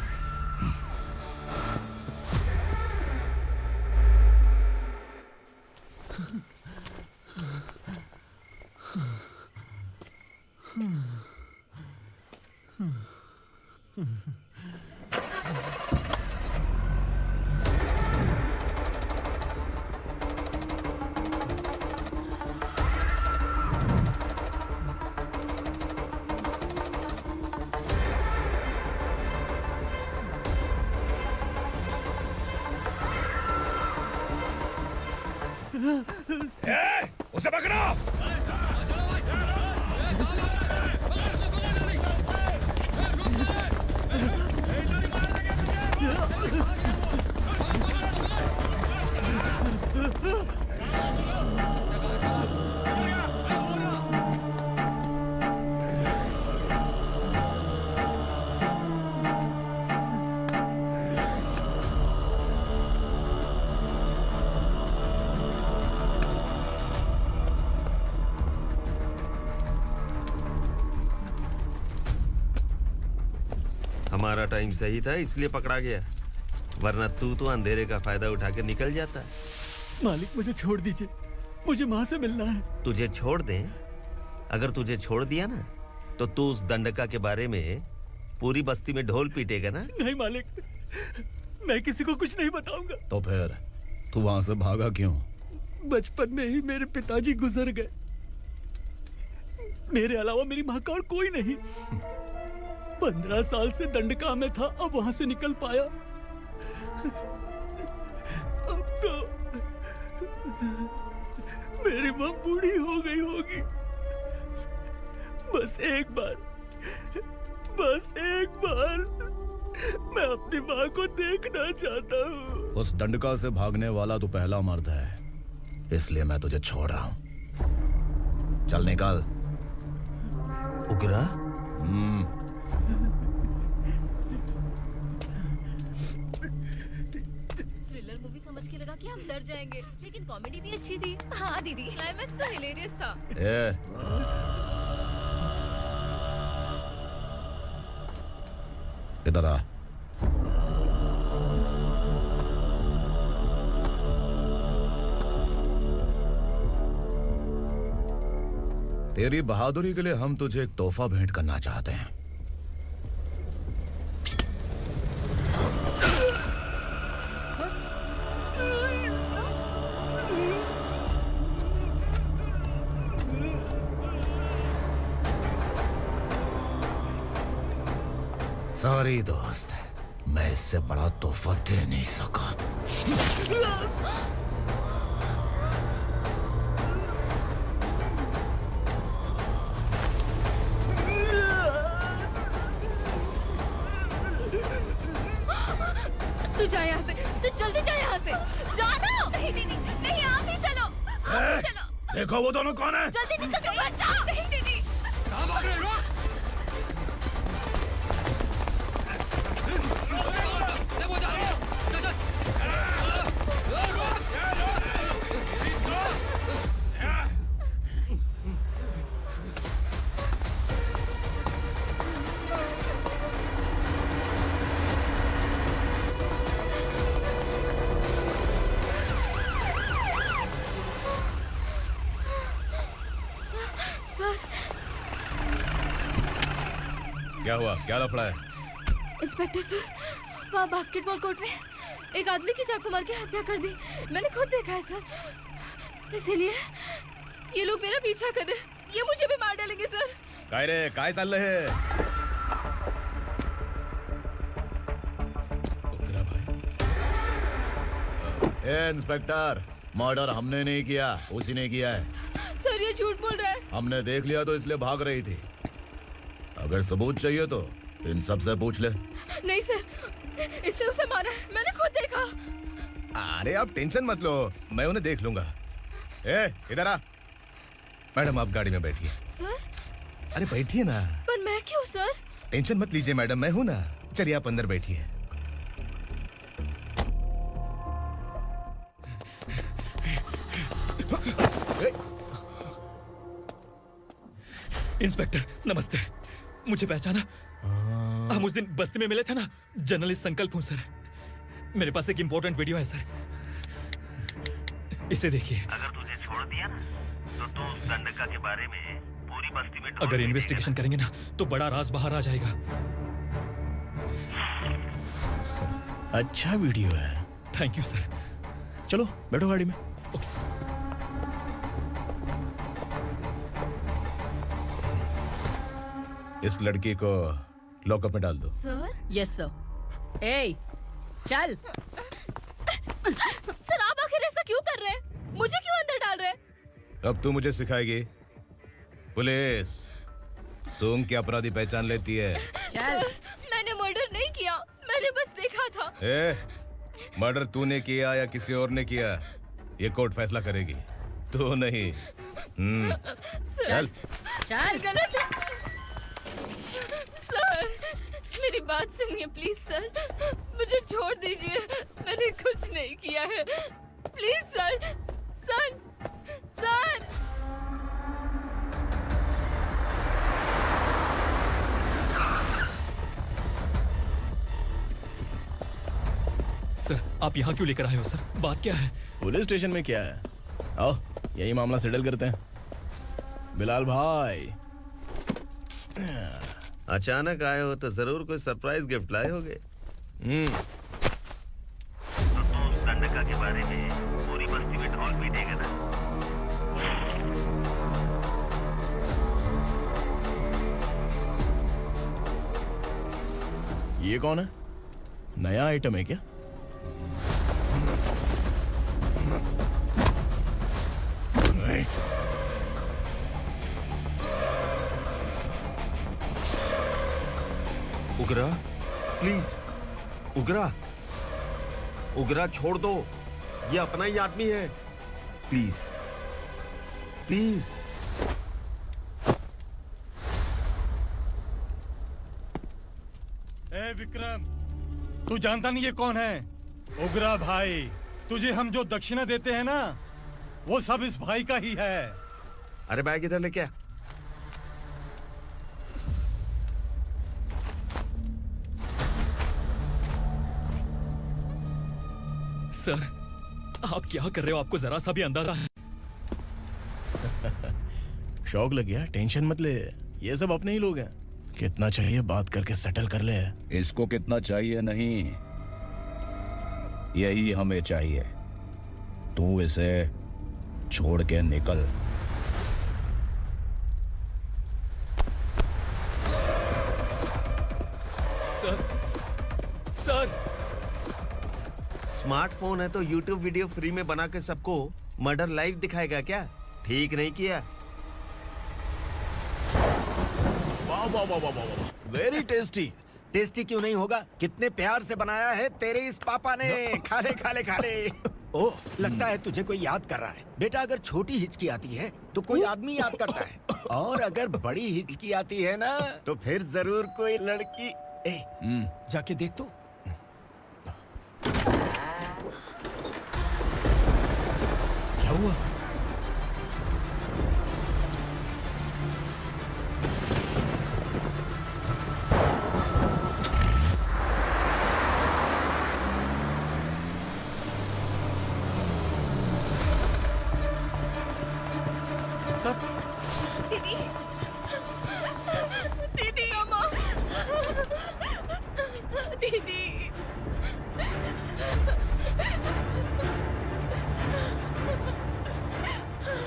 उसे पकड़ो। हमारा टाइम सही था इसलिए पकड़ा गया, वरना तू तो अंधेरे का फायदा उठा के निकल जाता। मालिक मुझे छोड़ दीजिए, मुझे माँ से मिलना है। तुझे छोड़ दें? अगर तुझे छोड़ दिया ना तो तू उस दंडका के बारे में पूरी बस्ती में ढोल पीटेगा ना। नहीं मालिक, मैं किसी को कुछ नहीं बताऊंगा। तो फिर तू वहां से भागा क्यों? बचपन में ही मेरे पिताजी गुजर गए, मेरे अलावा मेरी माँ का और कोई नहीं। 15 साल से दंडका में था, अब वहां से निकल पाया। अब तो मेरी माँ बूढ़ी हो गई होगी। बस एक बार मैं अपनी माँ को देखना चाहता हूँ। उस दंडका से भागने वाला तू पहला मर्द है, इसलिए मैं तुझे छोड़ रहा हूँ। चल निकल। उग्रा? थ्रिलर मूवी समझ के लगा कि हम डर जाएंगे, लेकिन कॉमेडी भी अच्छी थी। हाँ दीदी, क्लाइमैक्स तो हिलेरियस था। इधर आ। तेरी बहादुरी के लिए हम तुझे एक तोहफा भेंट करना चाहते हैं। सॉरी दोस्त, मैं इससे बड़ा तोहफा दे नहीं सका। तू जा यहाँ से, तू जल्दी जा यहाँ से। जाना। नहीं दीदी, नहीं आप ही चलो। आप ही चलो। देखो वो दोनों कौन है? जल्दी निकल के बैठ जाओ। नहीं दीदी। कहाँ भाग रहे हो? क्या हुआ? क्या लफड़ा है? इंस्पेक्टर सर, वहाँ बास्केटबॉल कोर्ट में एक आदमी की चाकू मार के हत्या कर दी। मैंने खुद देखा है सर, इसीलिए ये लोग मेरा पीछा कर रहे हैं। ये मुझे भी मार डालेंगे सर। काय रे, काय चल रहे हैं? इंस्पेक्टर, मर्डर हमने नहीं किया, उसी ने किया है। सर ये झूठ बोल रहा है। हमने देख लिया तो इसलिए भाग रही थी। अगर सबूत चाहिए तो इन सब से पूछ ले। नहीं सर, इसने उसे मारा है, मैंने खुद देखा। अरे आप टेंशन मत लो, मैं उन्हें देख लूंगा। इधर आ। मैडम आप गाड़ी में बैठिए। सर? अरे बैठिए ना। पर मैं क्यों सर? टेंशन मत लीजिए मैडम, मैं हूं ना। चलिए आप अंदर बैठिए। इंस्पेक्टर नमस्ते, मुझे पहचाना? हम उस दिन बस्ती में मिले थे ना। जर्नलिस्ट संकल्प हूँ सर। मेरे पास एक इम्पोर्टेंट वीडियो है सर, इसे देखिए। अगर तुझे छोड़ दिया ना तो तू उस दंडका के बारे में पूरी बस्ती में अगर इन्वेस्टिगेशन करेंगे ना तो बड़ा राज बाहर आ जाएगा। अच्छा वीडियो है। Thank you sir. चलो बैठो गाड़ी में। इस लड़की को लॉकअप में डाल दो। सर? Yes sir. ए, चल। सर आप आखिर ऐसा क्यों कर रहे हैं? मुझे क्यों अंदर डाल रहे? अब तू मुझे सिखाएगी? पुलिस सूंघ के अपराधी पहचान लेती है। सर, मैंने मर्डर नहीं किया, मैंने बस देखा था। मर्डर तूने किया या किसी और ने किया, ये कोर्ट फैसला करेगी, तू नहीं। चल चल। गलत है सर, मेरी बात सुनिए प्लीज सर, मुझे छोड़ दीजिए, मैंने कुछ नहीं किया है, please sir. Sir sir sir, आप यहाँ क्यों लेकर आए हो सर? बात क्या है? पुलिस स्टेशन में क्या है? आओ यही मामला सेटल करते हैं। बिलाल भाई, अचानक आए हो तो जरूर कोई सरप्राइज गिफ्ट लाए होगे। गंडका के बारे में पूरी बस्ती में ढोल पीटेगा ना। ये कौन है? नया आइटम है क्या? उगरा, प्लीज उगरा, उगरा छोड़ दो, ये अपना ही आदमी है, प्लीज प्लीज। ए विक्रम, तू जानता नहीं ये कौन है? उगरा भाई, तुझे हम जो दक्षिणा देते हैं ना, वो सब इस भाई का ही है। अरे बैग इधर लेके आ। सर, आप क्या कर रहे हो? आपको जरा सा भी अंदाजा है? शौक लग गया? टेंशन मत ले, ये सब अपने ही लोग हैं। कितना चाहिए बात करके सेटल कर ले। इसको कितना चाहिए नहीं, यही हमें चाहिए। तू इसे छोड़ के निकल। सर, स्मार्टफोन है तो YouTube वीडियो फ्री में बना के सबको मर्डर लाइव दिखाएगा क्या? ठीक नहीं किया। वाह वाह वाह वाह वाह, वेरी टेस्टी। टेस्टी क्यों नहीं होगा? कितने प्यार से बनाया है तेरे इस पापा ने। खा ले खा ले खा ले। ओह, लगता है तुझे कोई याद कर रहा है। बेटा, अगर छोटी हिचकी आती है तो कोई आदमी याद करता है, और अगर बड़ी हिचकी आती है ना तो फिर जरूर कोई लड़की। जाके देख तो। क्या हुआ? दीदी, दीदी, अम्मा, दीदी।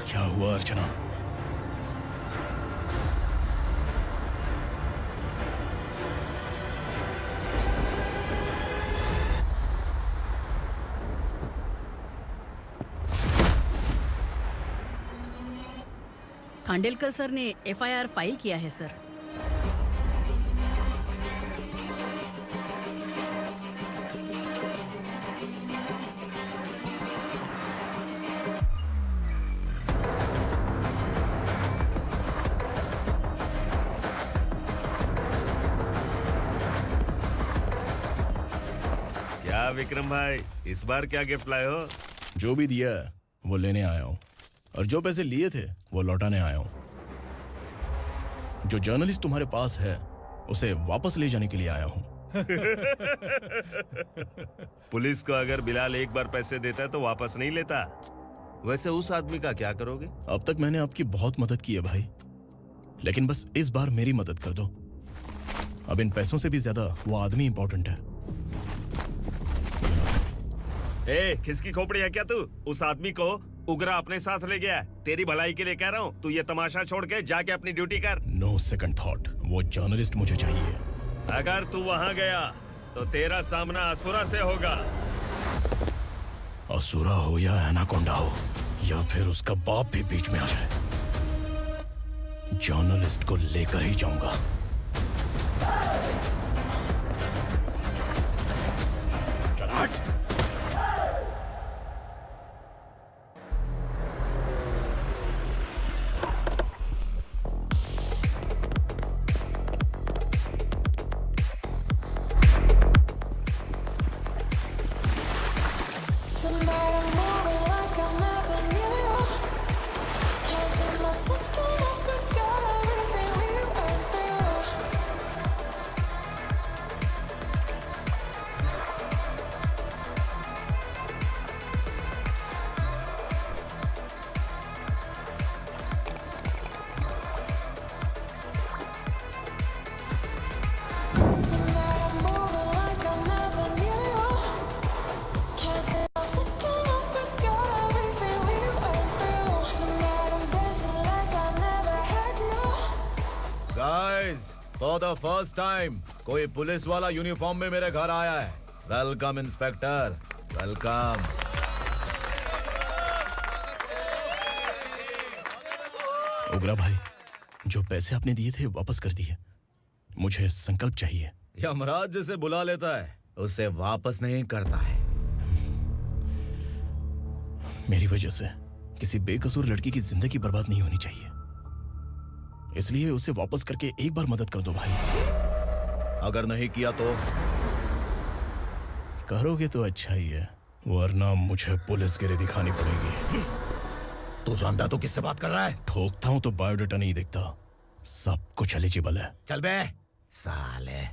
क्या हुआ अर्चना? खांडेलकर सर ने FIR फाइल किया है सर। क्या विक्रम भाई, इस बार क्या गिफ्ट लाए हो? जो भी दिया है वो लेने आया हूँ, और जो पैसे लिए थे वो लौटाने आया हूँ। जो जर्नलिस्ट तुम्हारे पास है उसे वापस ले जाने के लिए आया हूँ। पुलिस को अगर बिलाल एक बार पैसे देता है तो वापस नहीं लेता। वैसे उस आदमी का क्या करोगे? अब तक मैंने आपकी बहुत मदद की है भाई, लेकिन बस इस बार मेरी मदद कर दो। अब इन पैसों से भी ज्यादा वो आदमी इंपॉर्टेंट है। ए, किसकी खोपड़ी है क्या तू? उस आदमी को उगरा अपने साथ ले गया। तेरी भलाई के लिए कह रहा हूँ, तू ये तमाशा छोड़ के जाके अपनी ड्यूटी कर। नो सेकंड थॉट, वो जर्नलिस्ट मुझे चाहिए। अगर तू वहाँ गया तो तेरा सामना असुरा से होगा। असुरा हो या एनाकोंडा हो, या फिर उसका बाप भी बीच में आ जाए, जर्नलिस्ट को लेकर ही जाऊंगा। चल हट। फॉर द फर्स्ट टाइम कोई पुलिस वाला यूनिफॉर्म में मेरे घर आया है। Welcome inspector, welcome. उग्रा भाई, जो पैसे आपने दिए थे वापस कर दिए। मुझे संकल्प चाहिए। यमराज जिसे बुला लेता है उसे वापस नहीं करता है। मेरी वजह से किसी बेकसूर लड़की की जिंदगी बर्बाद नहीं होनी चाहिए, इसलिए उसे वापस करके एक बार मदद कर दो भाई। अगर नहीं किया तो? करोगे तो अच्छा ही है, वरना मुझे पुलिसगिरी दिखानी पड़ेगी। तू जानता तो किससे बात कर रहा है? ठोकता हूं तो बायोडाटा नहीं दिखता, सब कुछ एलिजिबल है। चल बे साले।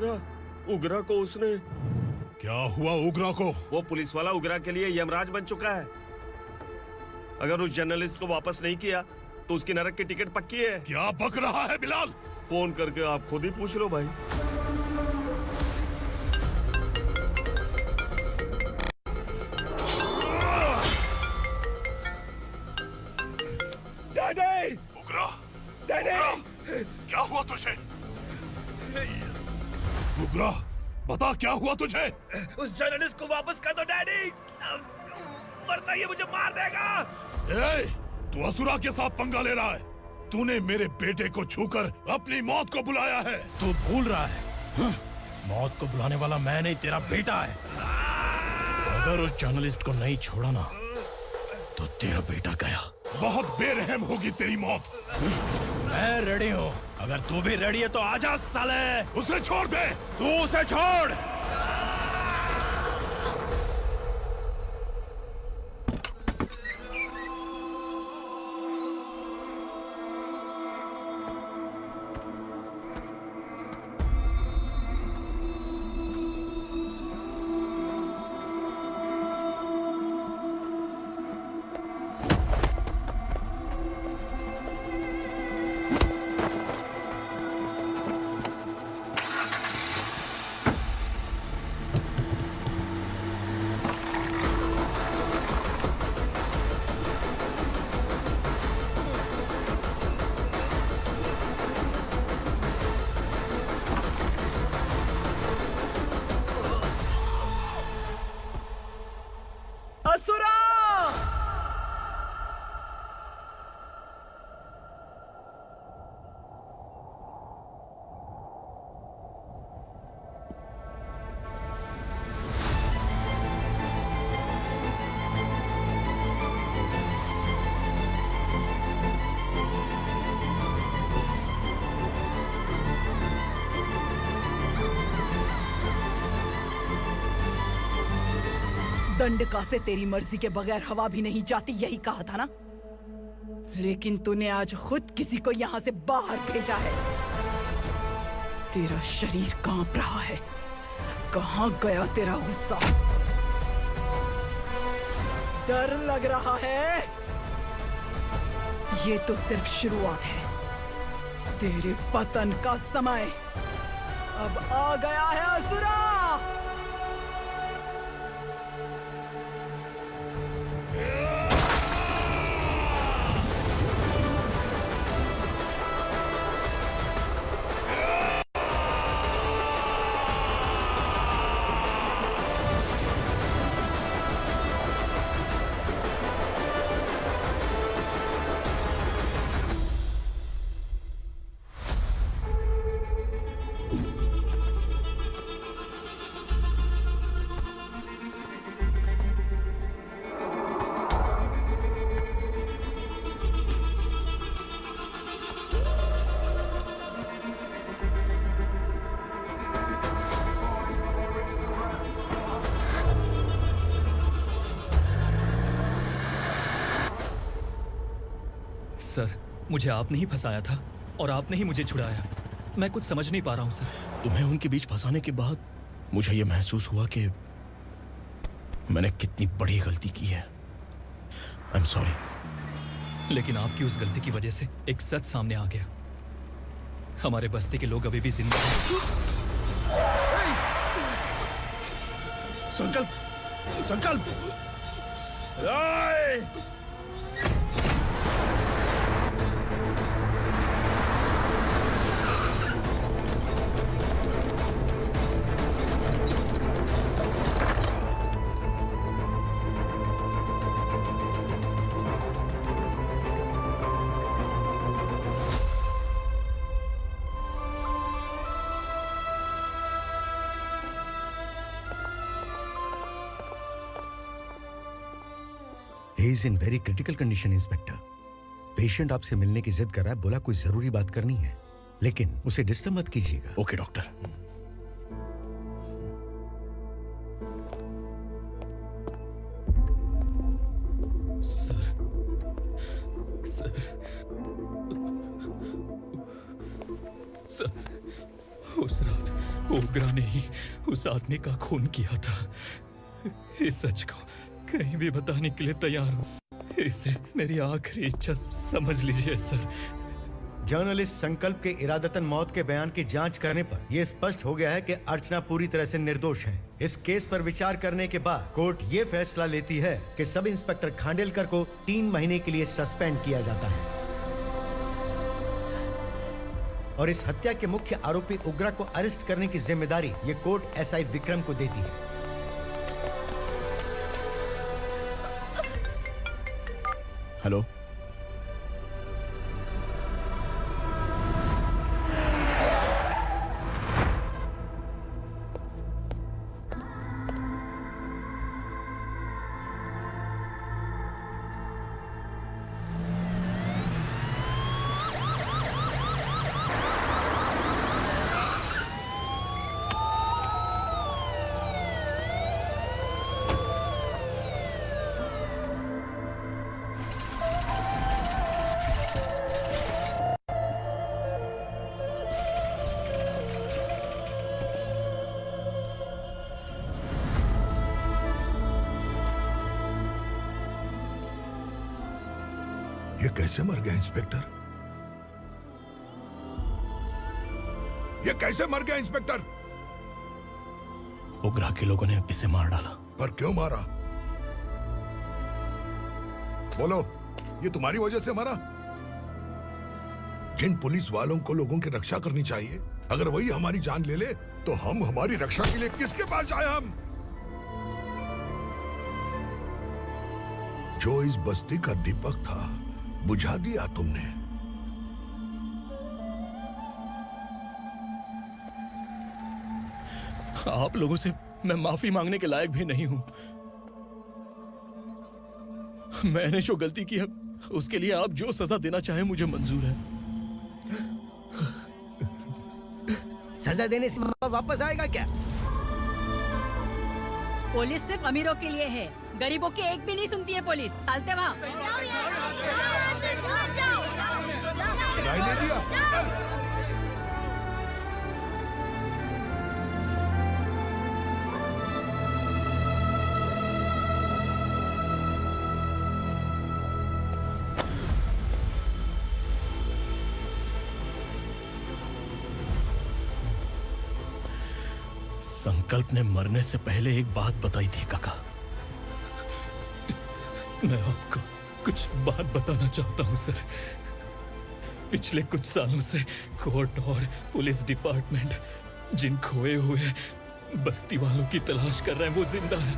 उगरा को उसने। क्या हुआ उगरा को? वो पुलिस वाला उगरा के लिए यमराज बन चुका है। अगर उस जर्नलिस्ट को वापस नहीं किया तो उसकी नरक की टिकट पक्की है। क्या बक रहा है बिलाल? फोन करके आप खुद ही पूछ लो भाई। डैडी! उगरा! डैडी! क्या हुआ तुझे? उगरा, बता क्या हुआ तुझे? उस जर्नलिस्ट को वापस कर दो डैडी, वरना ये मुझे मार देगा। ए, तू असुरा के साथ पंगा ले रहा है। तूने मेरे बेटे को छूकर अपनी मौत को बुलाया है। तू भूल रहा है, मौत को बुलाने वाला मैं नहीं, तेरा बेटा है। अगर उस जर्नलिस्ट को नहीं छोड़ा ना तो तेरा बेटा गया। बहुत बेरहम होगी तेरी मौत। मैं रेडी हूँ, अगर तू भी रेडी है तो आजा साले। उसे छोड़ दे। तू उसे छोड़। असुरा! दंडका से तेरी मर्जी के बगैर हवा भी नहीं जाती, यही कहा था ना? लेकिन तूने आज खुद किसी को यहाँ से बाहर भेजा है। तेरा शरीर कांप रहा है। कहाँ गया तेरा गुस्सा? डर लग रहा है? ये तो सिर्फ शुरुआत है। तेरे पतन का समय अब आ गया है असुरा। सर, मुझे आपने ही फंसाया था और आपने ही मुझे छुड़ाया। मैं कुछ समझ नहीं पा रहा हूँ सर। तुम्हें उनके बीच फंसाने के बाद मुझे यह महसूस हुआ कि मैंने कितनी बड़ी गलती की है। I am sorry. लेकिन आपकी उस गलती की वजह से एक सच सामने आ गया। हमारे बस्ती के लोग अभी भी जिंदा हैं। संकल्प, संकल्प! He is in very critical condition, inspector. Patient आपसे मिलने की जिद कर रहा है, बोला कोई जरूरी बात करनी है, लेकिन उसे डिस्टर्ब मत कीजिएगा। Okay doctor. Sir, sir, sir, ओग्रा ने ही उस आदमी का खून किया था। इस सच को कहीं भी बताने के लिए तैयार हूँ। इसे मेरी आखिरी इच्छा समझ लीजिए सर। जर्नलिस्ट संकल्प के इरादतन मौत के बयान की जांच करने पर यह स्पष्ट हो गया है कि अर्चना पूरी तरह से निर्दोष है। इस केस पर विचार करने के बाद कोर्ट ये फैसला लेती है कि सब इंस्पेक्टर खांडेलकर को 3 महीने के लिए सस्पेंड किया जाता है और इस हत्या के मुख्य आरोपी उग्रा को अरेस्ट करने की जिम्मेदारी ये कोर्ट एसआई विक्रम को देती है। हेलो, ये कैसे मर गया इंस्पेक्टर? ये कैसे मर गया इंस्पेक्टर? ओग्रा के लोगों ने इसे मार डाला। पर क्यों मारा? बोलो, ये तुम्हारी वजह से मरा? जिन पुलिस वालों को लोगों की रक्षा करनी चाहिए, अगर वही हमारी जान ले ले तो हम हमारी रक्षा के लिए किसके पास जाए? हम जो इस बस्ती का दीपक था बुझा दिया तुमने। आप लोगों से मैं माफी मांगने के लायक भी नहीं हूं। मैंने जो गलती की है उसके लिए आप जो सजा देना चाहें मुझे मंजूर है। सजा देने से वापस आएगा क्या? पुलिस सिर्फ अमीरों के लिए है, गरीबों की एक भी नहीं सुनती है पुलिस। चलते वहाँ। सुनाई नहीं दिया? संकल्प ने मरने से पहले एक बात बताई थी काका। मैं आपको कुछ बात बताना चाहता हूं सर। पिछले कुछ सालों से कोर्ट और पुलिस डिपार्टमेंट जिन खोए हुए बस्ती वालों की तलाश कर रहे हैं वो जिंदा है।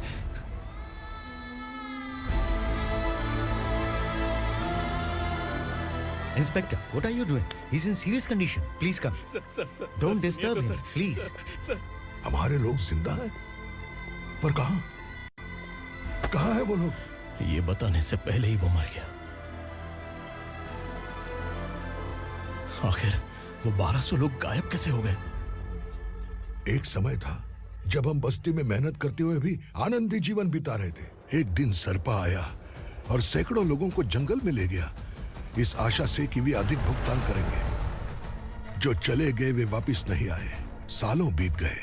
Inspector, what are you doing? He's in serious condition. Please come. Sir, Don't disturb him, please. Sir, हमारे लोग जिंदा हैं? पर कहां? कहां है वो लोग? ये बताने से पहले ही वो मर गया। आखिर वो 1200 लोग गायब कैसे हो गए? एक समय था जब हम बस्ती में मेहनत करते हुए भी आनंदी जीवन बिता रहे थे। एक दिन सरपा आया और सैकड़ों लोगों को जंगल में ले गया, इस आशा से कि वे अधिक भुगतान करेंगे। जो चले गए वे वापस नहीं आए। सालों बीत गए।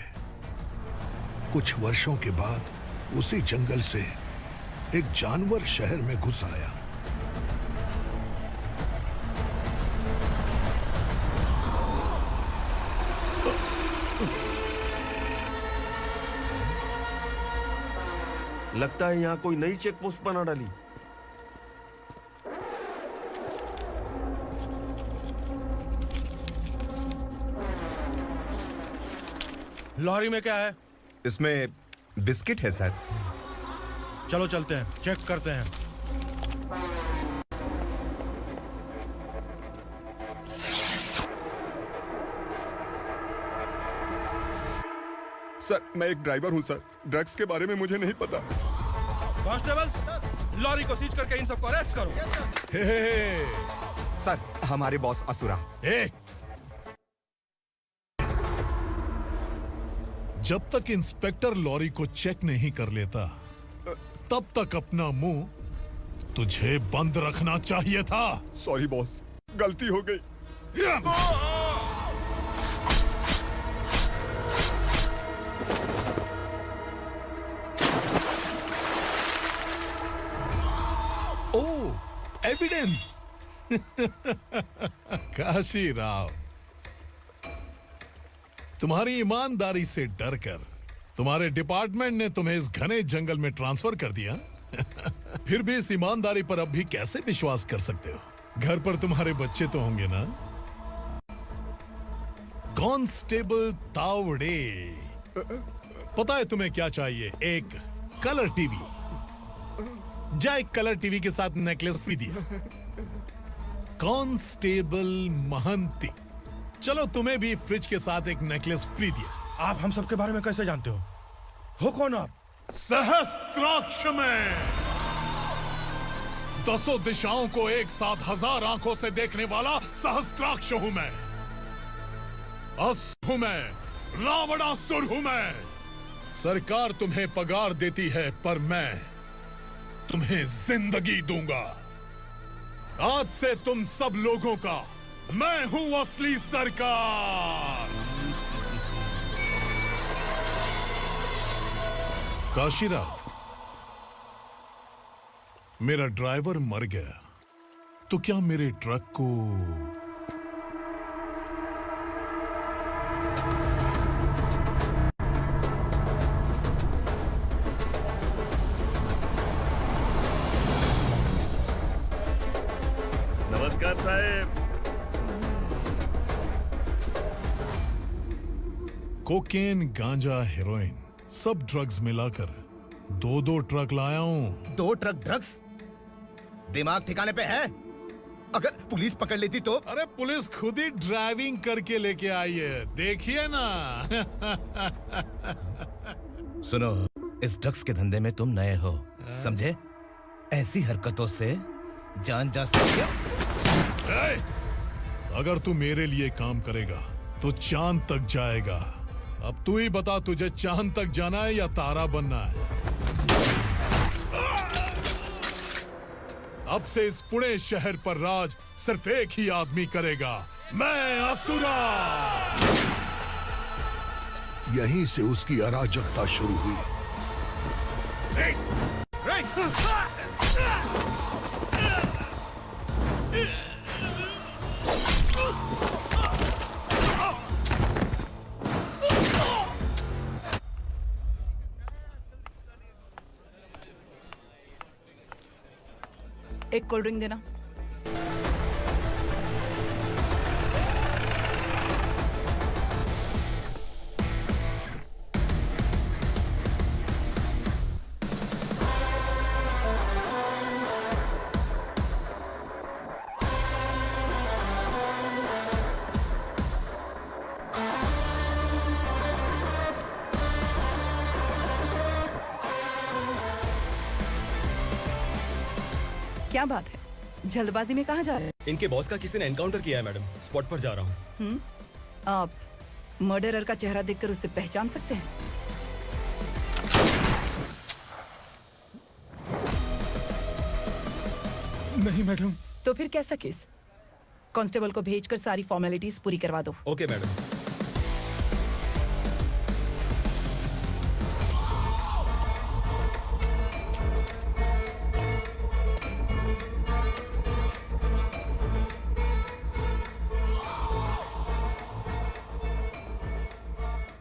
कुछ वर्षों के बाद उसी जंगल से एक जानवर शहर में घुस आया। लगता है यहाँ कोई नई चेक पोस्ट बना डाली। लॉरी में क्या है? इसमें बिस्किट है सर। चलो चलते हैं, चेक करते हैं। सर, मैं एक ड्राइवर हूं सर। ड्रग्स के बारे में मुझे नहीं पता। कांस्टेबल, लॉरी को सीज करके इन सबको अरेस्ट करो। सर, हमारे बॉस असुरा। जब तक इंस्पेक्टर लॉरी को चेक नहीं कर लेता तब तक अपना मुंह तुझे बंद रखना चाहिए था। सॉरी बॉस, गलती हो गई। कॉन्फिडेंस। काशी राव, तुम्हारी ईमानदारी से डरकर तुम्हारे डिपार्टमेंट ने तुम्हें इस घने जंगल में ट्रांसफर कर दिया। फिर भी इस ईमानदारी पर अब भी कैसे विश्वास कर सकते हो? घर पर तुम्हारे बच्चे तो होंगे ना? कांस्टेबल तावड़े, पता है तुम्हें क्या चाहिए? एक कलर टीवी। जा एक कलर टीवी के साथ नेकलेस भी दिया। कांस्टेबल महंती, चलो तुम्हें भी फ्रिज के साथ एक नेकलेस फ्री दिया। आप हम सबके बारे में कैसे जानते हो कौन आप? सहस्त्राक्ष में 10 दिशाओं को एक साथ 1000 आंखों से देखने वाला सहस्त्राक्ष हूं मैं। असुर हूं मैं, रावणासुर हूं मैं। सरकार तुम्हें पगार देती है, पर मैं तुम्हें जिंदगी दूंगा। आज से तुम सब लोगों का मैं हूं असली सरकार। काशीराव, मेरा ड्राइवर मर गया तो क्या मेरे ट्रक को नमस्कार साहब। कोकेन, गांजा, हेरोइन, सब ड्रग्स मिलाकर 2 ट्रक लाया हूं। 2 ट्रक ड्रग्स? दिमाग ठिकाने पे है? अगर पुलिस पकड़ लेती तो? अरे पुलिस खुद ही ड्राइविंग करके लेके आई है, देखिए ना। सुनो, इस ड्रग्स के धंधे में तुम नए हो, समझे? ऐसी हरकतों से जान जा सकती है। अगर तू मेरे लिए काम करेगा तो चांद तक जाएगा। अब तू ही बता, तुझे चांद तक जाना है या तारा बनना है? अब से इस पुणे शहर पर राज सिर्फ एक ही आदमी करेगा, मैं असुरा। यहीं से उसकी अराजकता शुरू हुई। एक कोल्ड ड्रिंक देना। क्या बात है, जल्दबाजी में कहाँ जा रहे हैं? इनके बॉस का किसी ने एनकाउंटर किया है मैडम, स्पॉट पर जा रहा हूँ। आप मर्डरर का चेहरा देखकर उसे पहचान सकते हैं? नहीं मैडम। तो फिर कैसा केस? कांस्टेबल को भेजकर सारी फॉर्मेलिटीज पूरी करवा दो। Okay madam.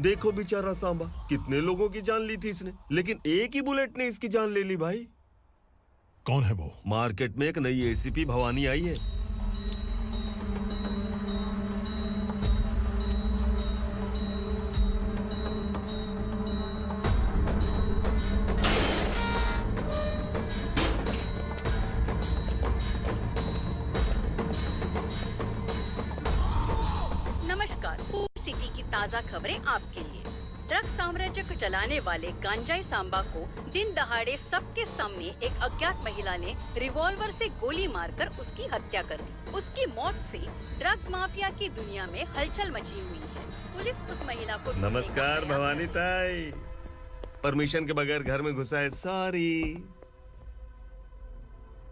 देखो बेचारा सांबा, कितने लोगों की जान ली थी इसने, लेकिन एक ही बुलेट ने इसकी जान ले ली भाई। कौन है वो? मार्केट में एक नई एसीपी भवानी आई है। नमस्कार, सिटी की ताज़ा खबरें आपके लिए। ड्रग साम्राज्य को चलाने वाले गांजाई सांबा को दिन दहाड़े सबके सामने एक अज्ञात महिला ने रिवॉल्वर से गोली मारकर उसकी हत्या कर दी। उसकी मौत से ड्रग्स माफिया की दुनिया में हलचल मची हुई है। पुलिस उस महिला को नमस्कार भवानी ताई, परमिशन के बगैर घर में घुसा है, सॉरी।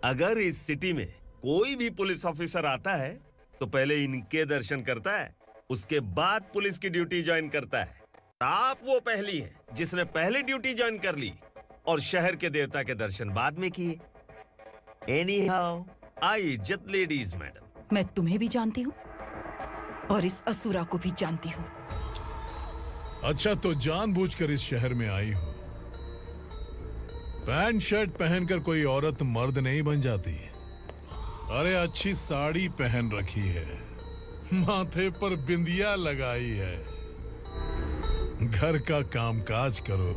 अगर इस सिटी में कोई भी पुलिस ऑफिसर आता है तो पहले इनके दर्शन करता है, उसके बाद पुलिस की ड्यूटी ज्वाइन करता है। आप वो पहली हैं जिसने पहले ड्यूटी ज्वाइन कर ली और शहर के देवता के दर्शन बाद में किए। एनीहाउ, आई इज्जत लेडीज मैडम। मैं तुम्हें भी जानती हूँ और इस असुरा को भी जानती हूँ। अच्छा, तो जानबूझकर इस शहर में आई हो। पैंट शर्ट पहनकर कोई औरत मर्द नहीं बन जाती। अरे अच्छी साड़ी पहन रखी है, माथे पर बिंदिया लगाई है, घर का कामकाज करो,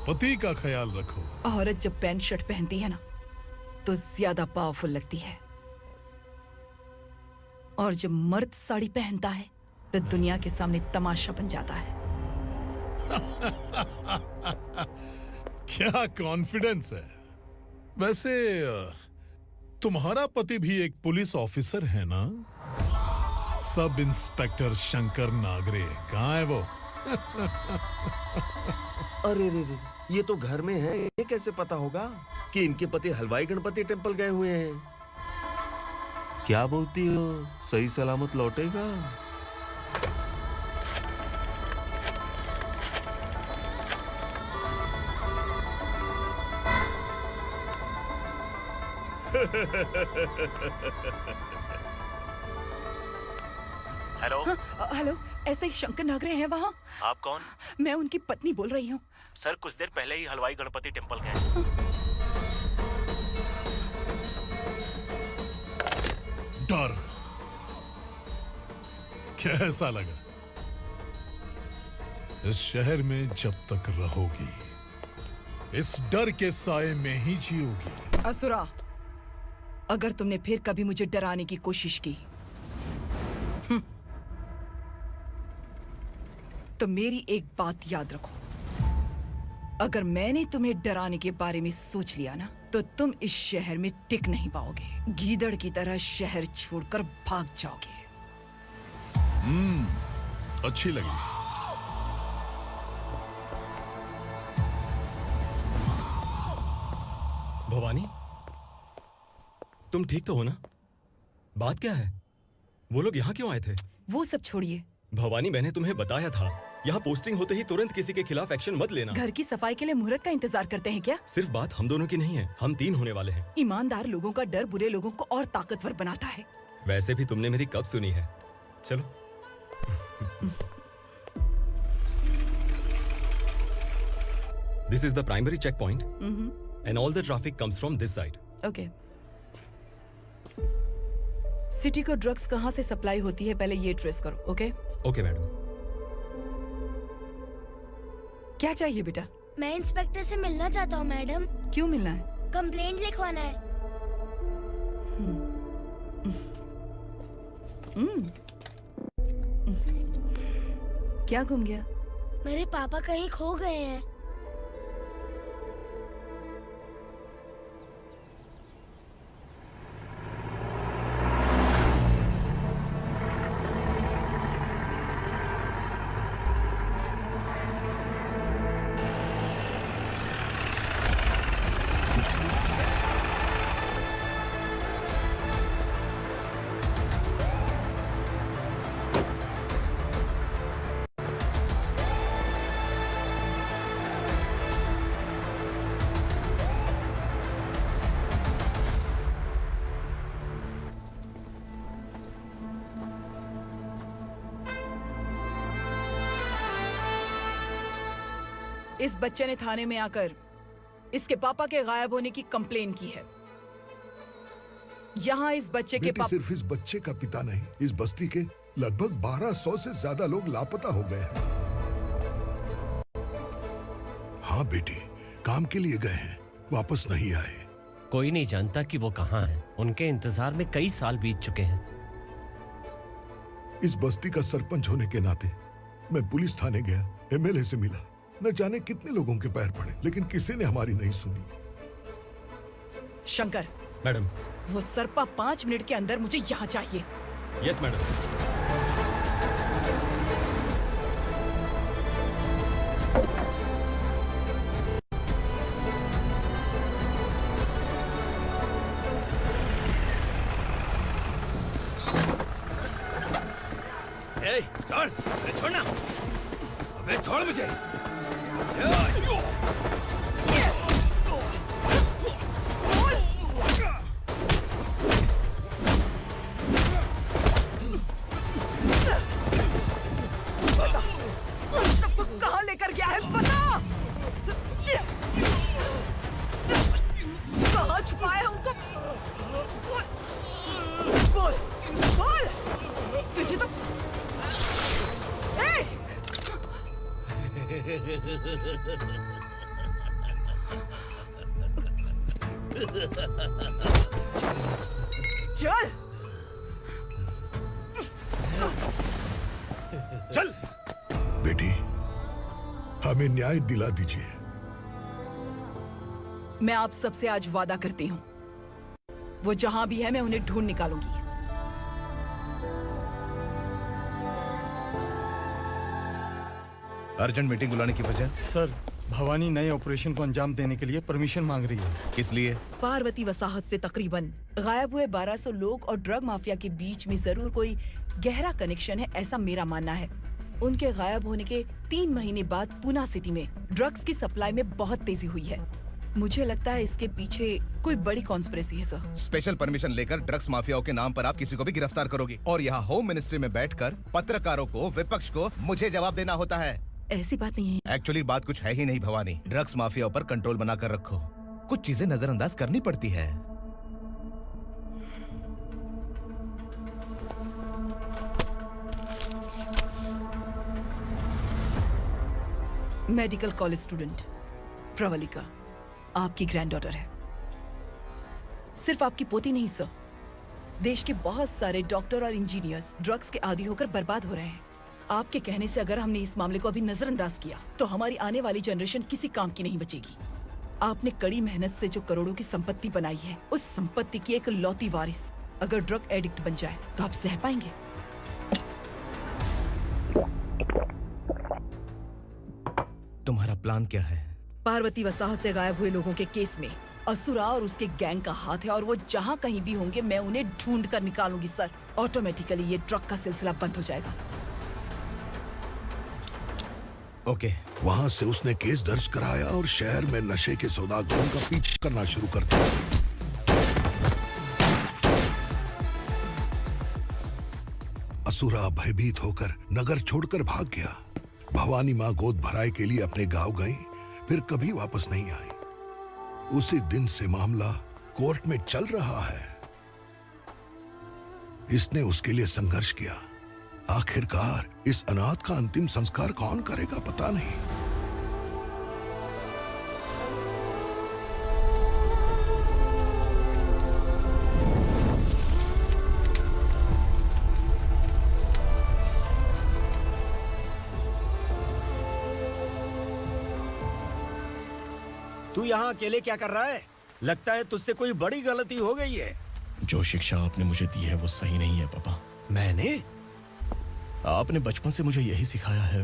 पति का ख्याल रखो। औरत जब पैंट शर्ट पहनती है ना तो ज्यादा पावरफुल लगती है, और जब मर्द साड़ी पहनता है तो दुनिया के सामने तमाशा बन जाता है। क्या कॉन्फिडेंस है। वैसे तुम्हारा पति भी एक पुलिस ऑफिसर है ना? सब इंस्पेक्टर शंकर नागरे कहाँ है वो? अरे रे रे, ये तो घर में है, ये कैसे पता होगा कि इनके पति हलवाई गणपति टेम्पल गए हुए हैं? क्या बोलती हो, सही सलामत लौटेगा? हेलो। हेलो, ऐसे ही शंकर नागरे हैं वहाँ? आप कौन? मैं उनकी पत्नी बोल रही हूँ। सर कुछ देर पहले ही हलवाई गणपति टेम्पल गए। डर कैसा लगा? इस शहर में जब तक रहोगी इस डर के साए में ही जियोगी। असुरा, अगर तुमने फिर कभी मुझे डराने की कोशिश की तो मेरी एक बात याद रखो, अगर मैंने तुम्हें डराने के बारे में सोच लिया ना तो तुम इस शहर में टिक नहीं पाओगे। गीदड़ की तरह शहर छोड़कर भाग जाओगे। अच्छी लगी। भवानी, तुम ठीक तो हो ना? बात क्या है? वो लोग यहाँ क्यों आए थे? वो सब छोड़िए। भवानी, मैंने तुम्हें बताया था यहाँ पोस्टिंग होते ही तुरंत किसी के खिलाफ एक्शन मत लेना। घर की सफाई के लिए मुहूर्त का इंतजार करते हैं क्या? सिर्फ बात हम दोनों की नहीं है, हम 3 होने वाले हैं। ईमानदार लोगों का डर बुरे लोगों को और ताकतवर बनाता है। वैसे भी तुमने मेरी कब सुनी है? चलो। This is the primary checkpoint, and all the traffic comes from this side. Okay. City को ड्रग्स कहाँ से सप्लाई होती है पहले ये ट्रेस करो, ओके? Okay madam. क्या चाहिए बेटा? मैं इंस्पेक्टर से मिलना चाहता हूँ मैडम। क्यों मिलना है? कंप्लेंट लिखवाना है। क्या गुम गया? मेरे पापा कहीं खो गए हैं। इस बच्चे ने थाने में आकर इसके पापा के गायब होने की कंप्लेन की है। यहाँ इस बच्चे के पापा सिर्फ इस बच्चे का पिता नहीं, इस बस्ती के लगभग 1200 से ज्यादा लोग लापता हो गए हैं। हाँ बेटी, काम के लिए गए हैं, वापस नहीं आए। कोई नहीं जानता कि वो कहाँ हैं। उनके इंतजार में कई साल बीत चुके हैं। इस बस्ती का सरपंच होने के नाते मैं पुलिस थाने गया, एमएलए से मिला, न जाने कितने लोगों के पैर पड़े, लेकिन किसी ने हमारी नहीं सुनी। शंकर, मैडम, वो सरपा 5 मिनट के अंदर मुझे यहाँ चाहिए। Yes madam. छोड़, छोड़ना, अबे छोड़ मुझे। चल चल बेटी, हमें न्याय दिला दीजिए। मैं आप सबसे आज वादा करती हूँ, वो जहां भी है मैं उन्हें ढूंढ निकालूंगी। अर्जेंट मीटिंग बुलाने की वजह? सर, भवानी नए ऑपरेशन को अंजाम देने के लिए परमिशन मांग रही है। किस लिए? पार्वती वसाहत से तकरीबन गायब हुए 1200 लोग और ड्रग माफिया के बीच में जरूर कोई गहरा कनेक्शन है, ऐसा मेरा मानना है। उनके गायब होने के 3 महीने बाद पूना सिटी में ड्रग्स की सप्लाई में बहुत तेजी हुई है। मुझे लगता है इसके पीछे कोई बड़ी कॉन्स्पिरेसी है सर। स्पेशल परमिशन लेकर ड्रग्स माफियाओं के नाम पर आप किसी को भी गिरफ्तार करोगी और यहाँ होम मिनिस्ट्री में बैठकर पत्रकारों को, विपक्ष को मुझे जवाब देना होता है। ऐसी बात नहीं है। एक्चुअली बात कुछ है ही नहीं भवानी। ड्रग्स माफियाओं पर कंट्रोल बनाकर रखो। कुछ चीजें नजरअंदाज करनी पड़ती है। मेडिकल कॉलेज स्टूडेंट प्रवलिका आपकी ग्रैंडडॉटर है। सिर्फ आपकी पोती नहीं सर, देश के बहुत सारे डॉक्टर और इंजीनियर्स ड्रग्स के आदी होकर बर्बाद हो रहे हैं। आपके कहने से अगर हमने इस मामले को अभी नजरअंदाज किया तो हमारी आने वाली जनरेशन किसी काम की नहीं बचेगी। आपने कड़ी मेहनत से जो करोड़ों की संपत्ति बनाई है, उस संपत्ति की एक लौती वारिस अगर ड्रग एडिक्ट बन जाए तो आप सह पाएंगे? तुम्हारा प्लान क्या है? पार्वती वसाहत से गायब हुए लोगों के केस में असुरा और उसके गैंग का हाथ है और वो जहाँ कहीं भी होंगे मैं उन्हें ढूंढ कर निकालूंगी सर। ऑटोमेटिकली ये ड्रग का सिलसिला बंद हो जाएगा। ओके। वहाँ से उसने केस दर्ज कराया और शहर में नशे के सौदागरों का पीछा करना शुरू कर दिया। असुरा भयभीत होकर नगर छोड़कर भाग गया। भवानी माँ गोद भराई के लिए अपने गांव गई, फिर कभी वापस नहीं आई। उसी दिन से मामला कोर्ट में चल रहा है। इसने उसके लिए संघर्ष किया। आखिरकार इस अनाथ का अंतिम संस्कार कौन करेगा पता नहीं। तू यहाँ अकेले क्या कर रहा है? लगता है तुझसे कोई बड़ी गलती हो गई है। जो शिक्षा आपने मुझे दी है वो सही नहीं है पापा। मैंने? आपने बचपन से मुझे यही सिखाया है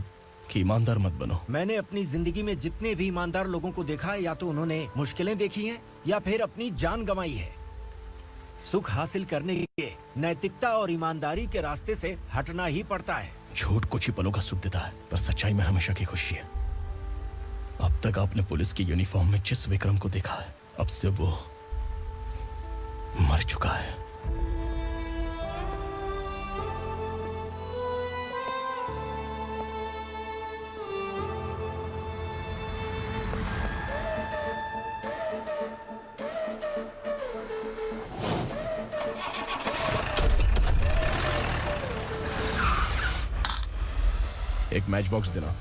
कि ईमानदार मत बनो। मैंने अपनी जिंदगी में जितने भी ईमानदार लोगों को देखा है, या तो उन्होंने मुश्किलें देखी हैं या फिर अपनी जान गंवाई है। सुख हासिल करने के लिए नैतिकता और ईमानदारी के रास्ते से हटना ही पड़ता है। झूठ कुछ ही पलों का सुख देता है, पर सच्चाई में हमेशा की खुशी है। अब तक आपने पुलिस की यूनिफॉर्म में जिस विक्रम को देखा है, अब से वो मर चुका है। एक मैच बॉक्स देना।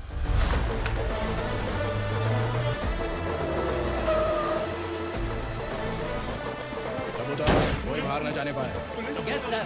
कोई बाहर न जाने पाए। Yes sir.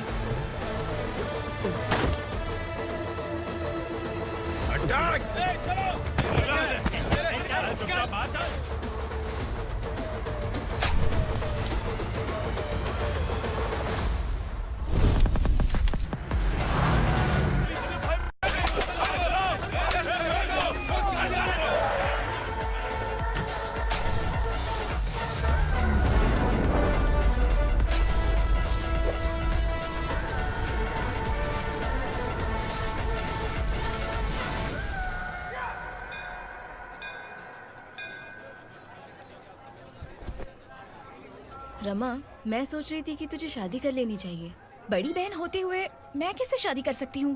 रमा, मैं सोच रही थी कि तुझे शादी कर लेनी चाहिए। बड़ी बहन होते हुए मैं कैसे शादी कर सकती हूँ?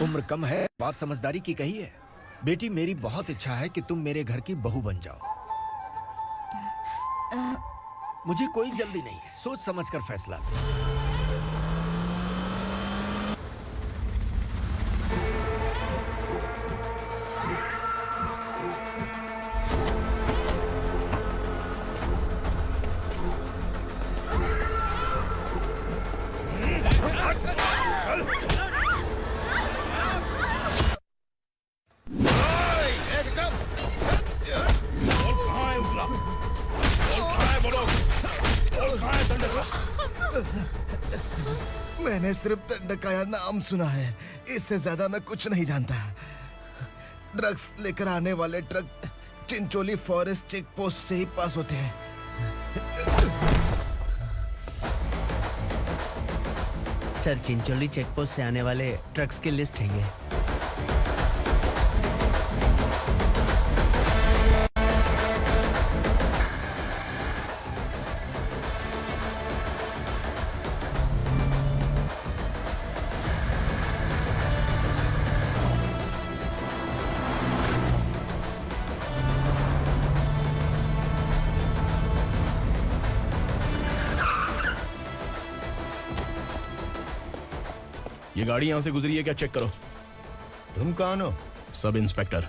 उम्र कम है, बात समझदारी की कही है। बेटी, मेरी बहुत इच्छा है कि तुम मेरे घर की बहू बन जाओ। मुझे कोई जल्दी नहीं है, सोच समझ कर फैसला। सिर्फ दंडकाया नाम सुना है, इससे ज्यादा मैं कुछ नहीं जानता। ड्रग्स लेकर आने वाले truck Chincholi forest check post से ही पास होते हैं। सर, चिंचोली चेक पोस्ट से आने वाले ट्रक्स की लिस्ट है ये। ये गाड़ी यहां से गुजरी है क्या, चेक करो। तुम कौन हो? Sub inspector.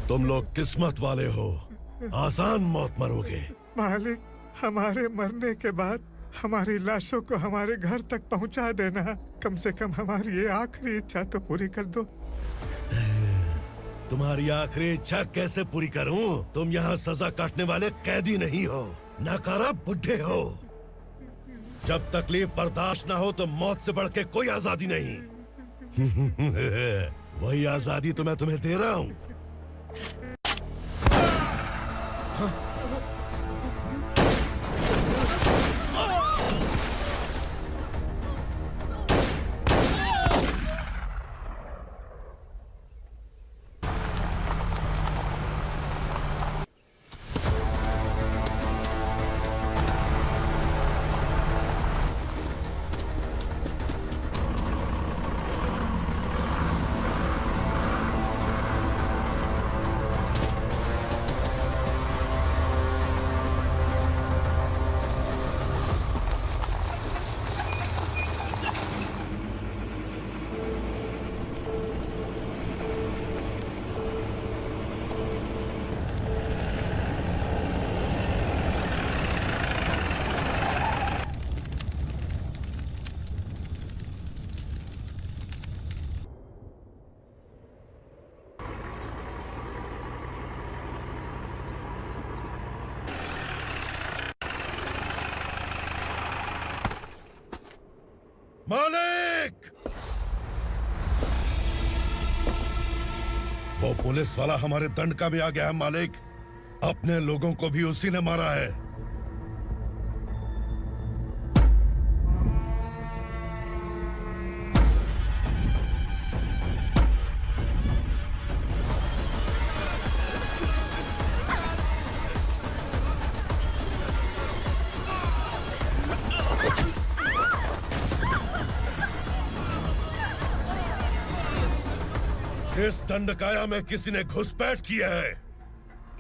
तुम लोग किस्मत वाले हो, आसान मौत मरोगे। मालिक, हमारे मरने के बाद हमारी लाशों को हमारे घर तक पहुंचा देना। कम से कम हमारी ये आखिरी इच्छा तो पूरी कर दो। तुम्हारी आखिरी इच्छा कैसे पूरी करूं? तुम यहाँ सजा काटने वाले कैदी नहीं हो, नकारा बुढ़े हो। जब तकलीफ बर्दाश्त ना हो तो मौत से बढ़ के कोई आजादी नहीं। वही आजादी तो मैं तुम्हें दे रहा हूँ। मालिक! वो पुलिस वाला हमारे दंडका में आ गया है मालिक। अपने लोगों को भी उसी ने मारा है। इस दंडकाया में किसी ने घुसपैठ किया है।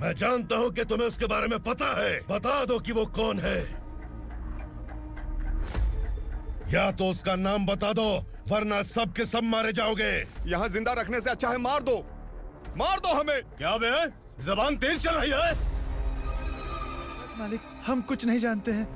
मैं जानता हूं कि तुम्हें उसके बारे में पता है। बता दो कि वो कौन है। या तो उसका नाम बता दो, वरना सब के सब मारे जाओगे। यहाँ जिंदा रखने से अच्छा है मार दो हमें। क्या बे? जबान तेज चल रही है। मालिक, हम कुछ नहीं जानते हैं।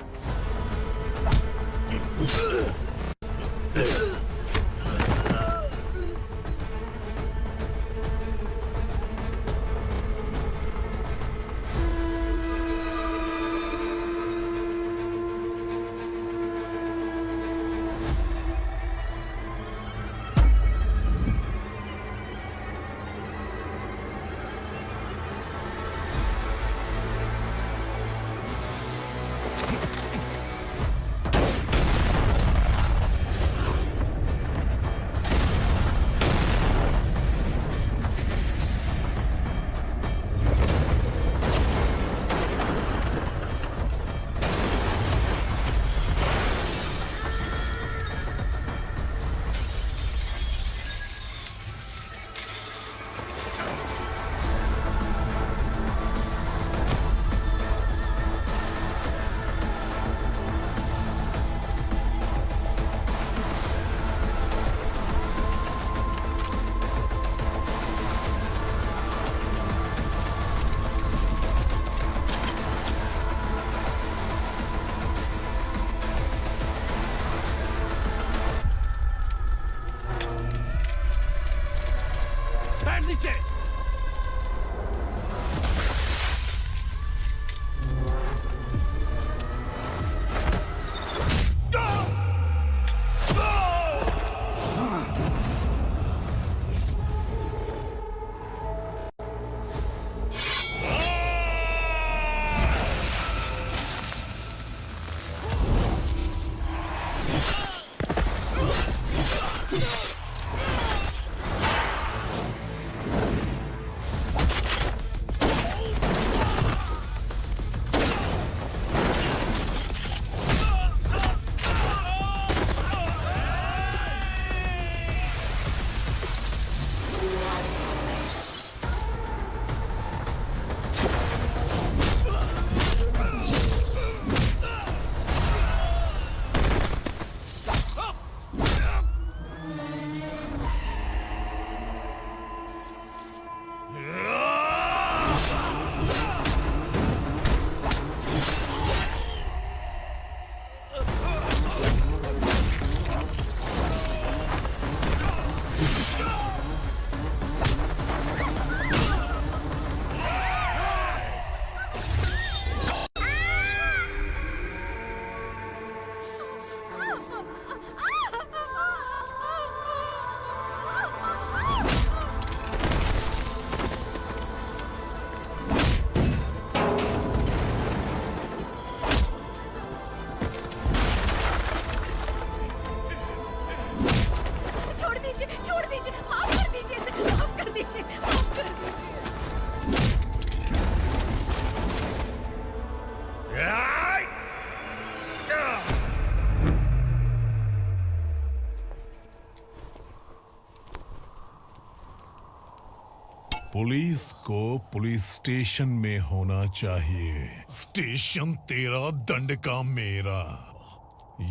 पुलिस को पुलिस स्टेशन में होना चाहिए। स्टेशन तेरा, दंड का मेरा।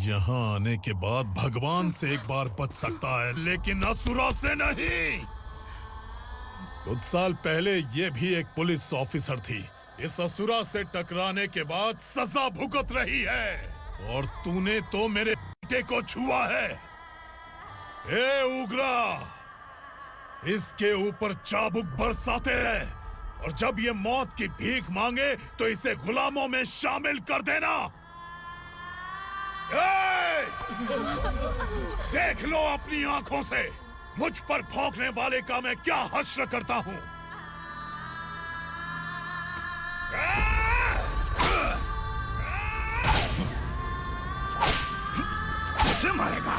यहाँ आने के बाद भगवान से एक बार बच सकता है, लेकिन असुरा से नहीं। कुछ साल पहले ये भी एक पुलिस ऑफिसर थी। इस असुरा से टकराने के बाद सजा भुगत रही है, और तूने तो मेरे बेटे को छुआ है। ए उग्रा, इसके ऊपर चाबुक बरसाते रहे, और जब ये मौत की भीख मांगे तो इसे गुलामों में शामिल कर देना। देख लो अपनी आंखों से मुझ पर भौंकने वाले का मैं क्या हश्र करता हूं। मुझे मारेगा।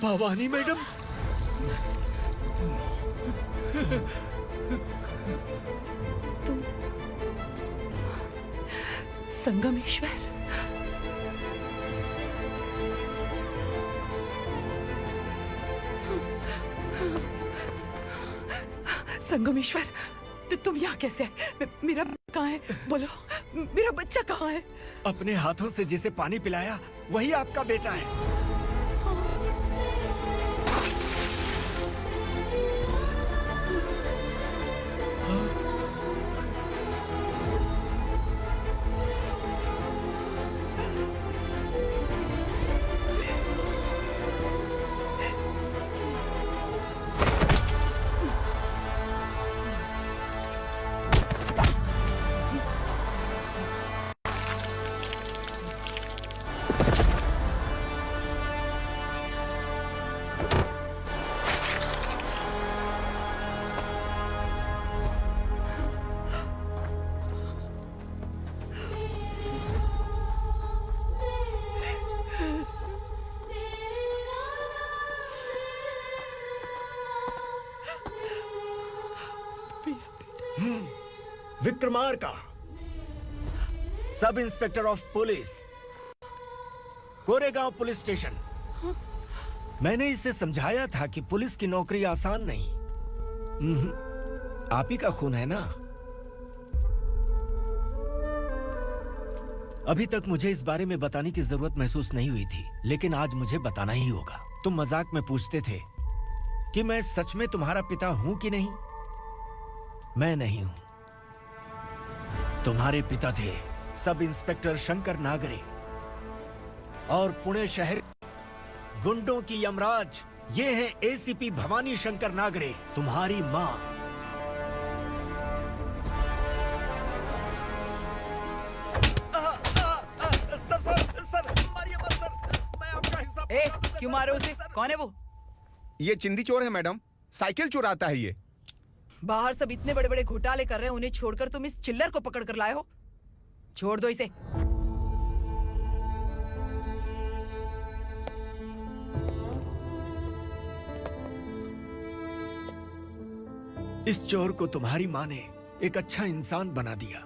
भवानी मैडम, तुम संगमेश्वर? संगमेश्वर, तुम यहाँ कैसे आए? मेरा कहाँ है? बोलो, मेरा बच्चा कहाँ है? अपने हाथों से जिसे पानी पिलाया वही आपका बेटा है। Vikramarka, sub inspector of police, Koregaon police station. मैंने इसे समझाया था कि पुलिस की नौकरी आसान नहीं। आप ही का खून है ना। अभी तक मुझे इस बारे में बताने की जरूरत महसूस नहीं हुई थी, लेकिन आज मुझे बताना ही होगा। तुम मजाक में पूछते थे कि मैं सच में तुम्हारा पिता हूं कि नहीं। मैं नहीं हूं। तुम्हारे पिता थे सब इंस्पेक्टर शंकर नागरे, और पुणे शहर गुंडों की यमराज ये है एसीपी भवानी शंकर नागरे, तुम्हारी मां। सर, मारिए मत सर, मैं आपका हिस्सा। क्यों मारे उसे? कौन है वो? ये चिंदी चोर है मैडम, साइकिल चुराता है ये। बाहर सब इतने बड़े बड़े घोटाले कर रहे हैं, उन्हें छोड़कर तुम इस चिल्लर को पकड़ कर लाए हो। छोड़ दो इसे। इस चोर को तुम्हारी माँ ने एक अच्छा इंसान बना दिया।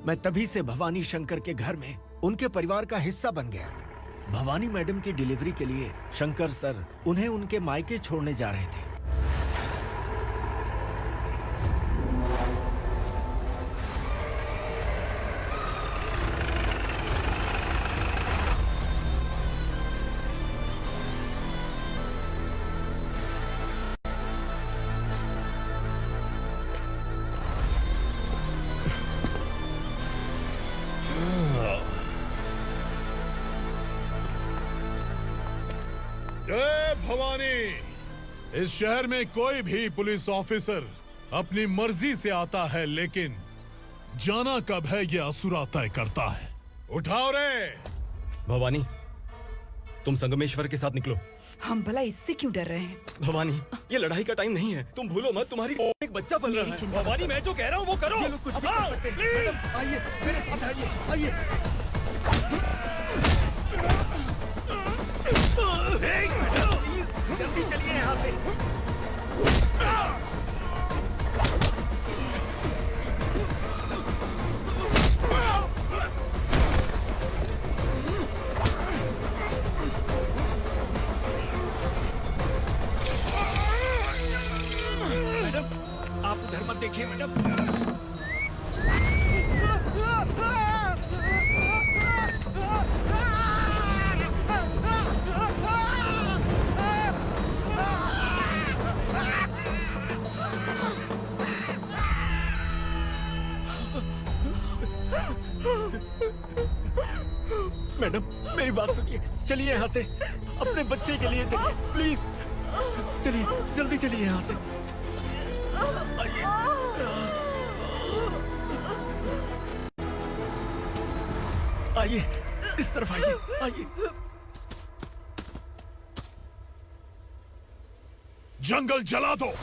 मैं तभी से भवानी शंकर के घर में उनके परिवार का हिस्सा बन गया। भवानी मैडम की डिलीवरी के लिए शंकर सर उन्हें उनके मायके छोड़ने जा रहे थे। जय भवानी। इस शहर में कोई भी पुलिस ऑफिसर अपनी मर्जी से आता है, लेकिन जाना कब है ये असुरा तय करता है। उठाओ रे। भवानी, तुम संगमेश्वर के साथ निकलो। हम भला इससे क्यों डर रहे हैं? भवानी, ये लड़ाई का टाइम नहीं है। तुम भूलो मत, तुम्हारी एक बच्चा पल रहा है। भवानी, मैं जो कह रहा हूँ वो करो। ये लोग कुछ नहीं कर सकते। मैडम, आइए मेरे साथ आइए, आइए। जल्दी चलिए यहाँ से। मैडम, आप उधर मत देखिए मैडम। मैडम, मेरी बात सुनिए। चलिए यहाँ से, अपने बच्चे के लिए चलिए, प्लीज। चलिए, जल्दी चलिए यहाँ से। आइए, इस तरफ आइए, आइए। जंगल जला दो।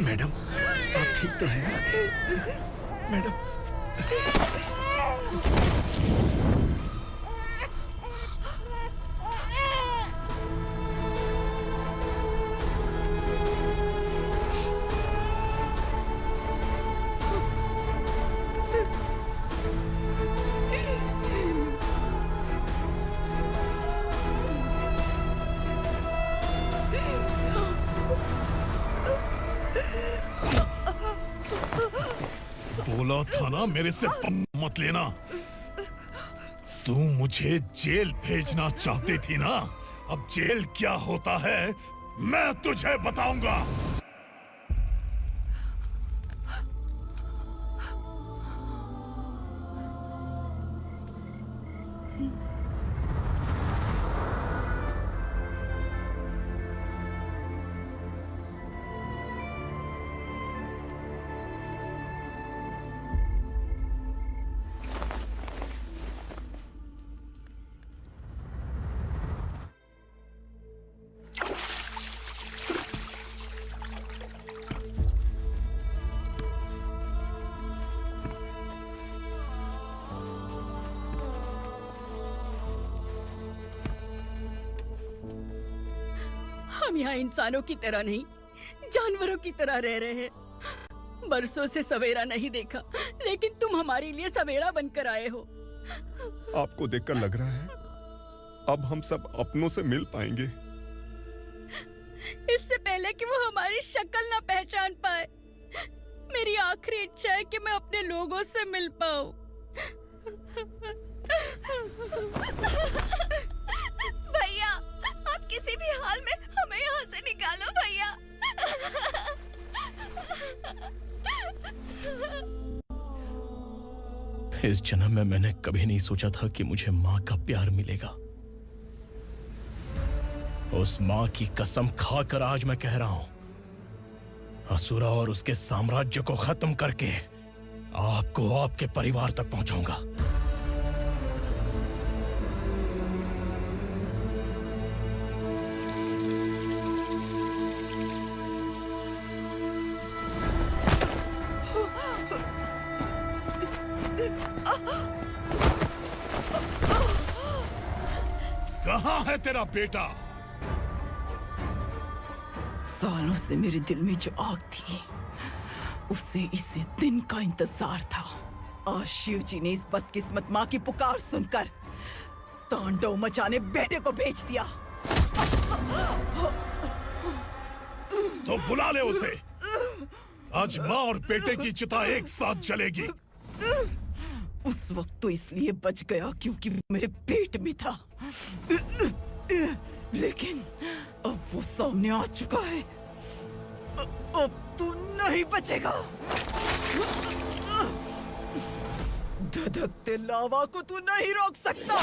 मैडम, आप ठीक तो हैं? मैडम, बोला था ना मेरे से मत लेना। तू मुझे जेल भेजना चाहती थी ना, अब जेल क्या होता है मैं तुझे बताऊंगा। हम यहाँ इंसानों की तरह नहीं, जानवरों की तरह रह रहे हैं। बरसों से सवेरा नहीं देखा, लेकिन तुम हमारे लिए सवेरा बनकर आए हो। आपको देखकर लग रहा है अब हम सब अपनों से मिल पाएंगे। इससे पहले कि वो हमारी शक्ल ना पहचान पाए, मेरी आखिरी इच्छा है कि मैं अपने लोगों से मिल पाऊं। भैया, आप किसी भी हाल में हमें यहाँ से निकालो भैया। इस जन्म में मैंने कभी नहीं सोचा था कि मुझे माँ का प्यार मिलेगा। उस माँ की कसम खाकर आज मैं कह रहा हूं, असुरा और उसके साम्राज्य को खत्म करके आपको आपके परिवार तक पहुंचाऊंगा। कहाँ है तेरा बेटा? सालों से मेरे दिल में जो आग थी, उसे इसी दिन का इंतजार था। आज शिव जी ने इस बदकिस्मत माँ की पुकार सुनकर तांडव मचाने बेटे को भेज दिया। तो बुला ले उसे। आज माँ और बेटे की चिता एक साथ जलेगी। उस वक्त तो इसलिए बच गया क्योंकि वो मेरे पेट में था, लेकिन अब वो सामने आ चुका है। अब तू नहीं बचेगा। धधकते लावा को तू नहीं रोक सकता।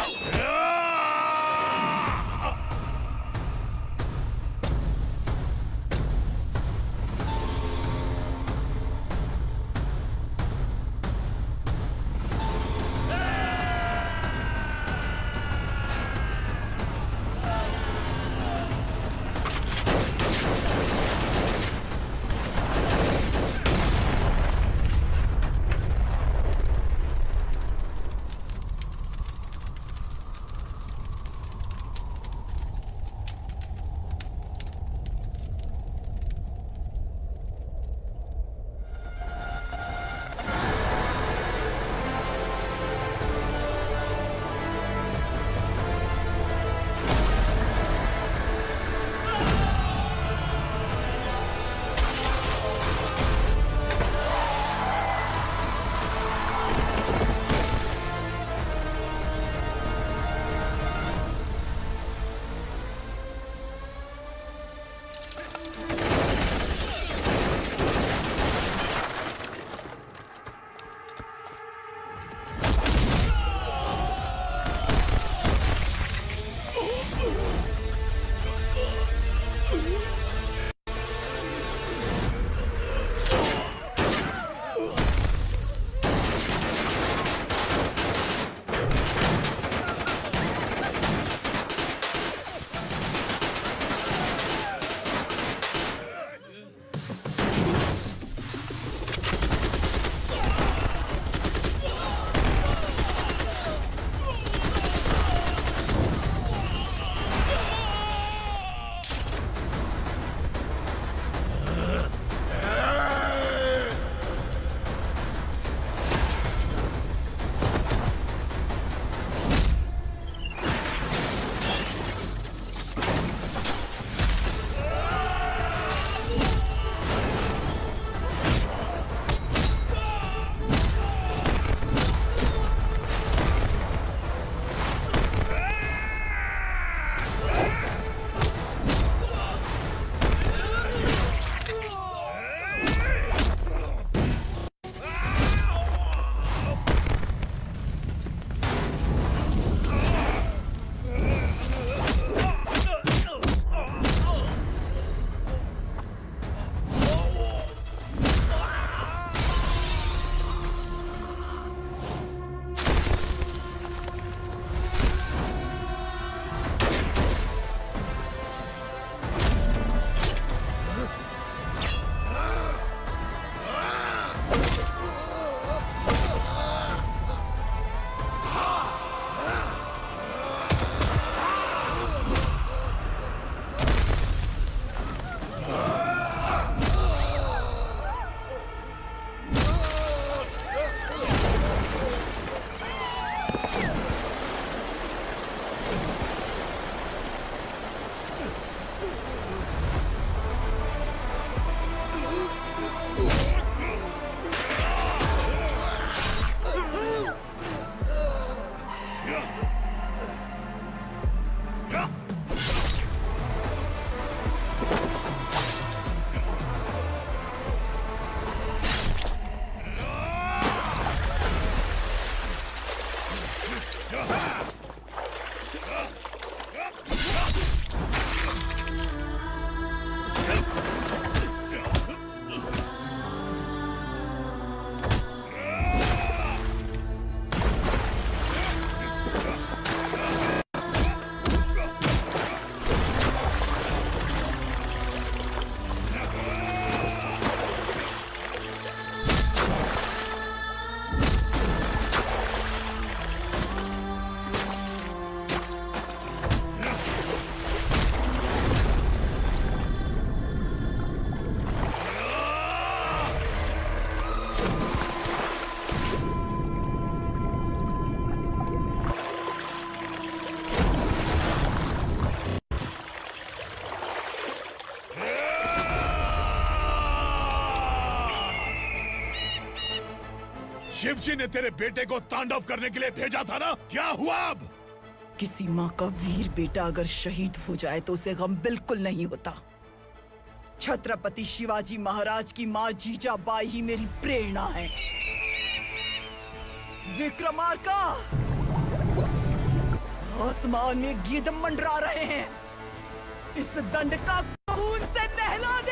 शिवजी ने तेरे बेटे को तांडव करने के लिए भेजा था ना, क्या हुआ अब? किसी माँ का वीर बेटा अगर शहीद हो जाए तो उसे गम बिल्कुल नहीं होता। छत्रपति शिवाजी महाराज की माँ जीजाबाई ही मेरी प्रेरणा है। विक्रमार्का, आसमान में गीत मंडरा रहे हैं। इस दंड का खून से नहला दे।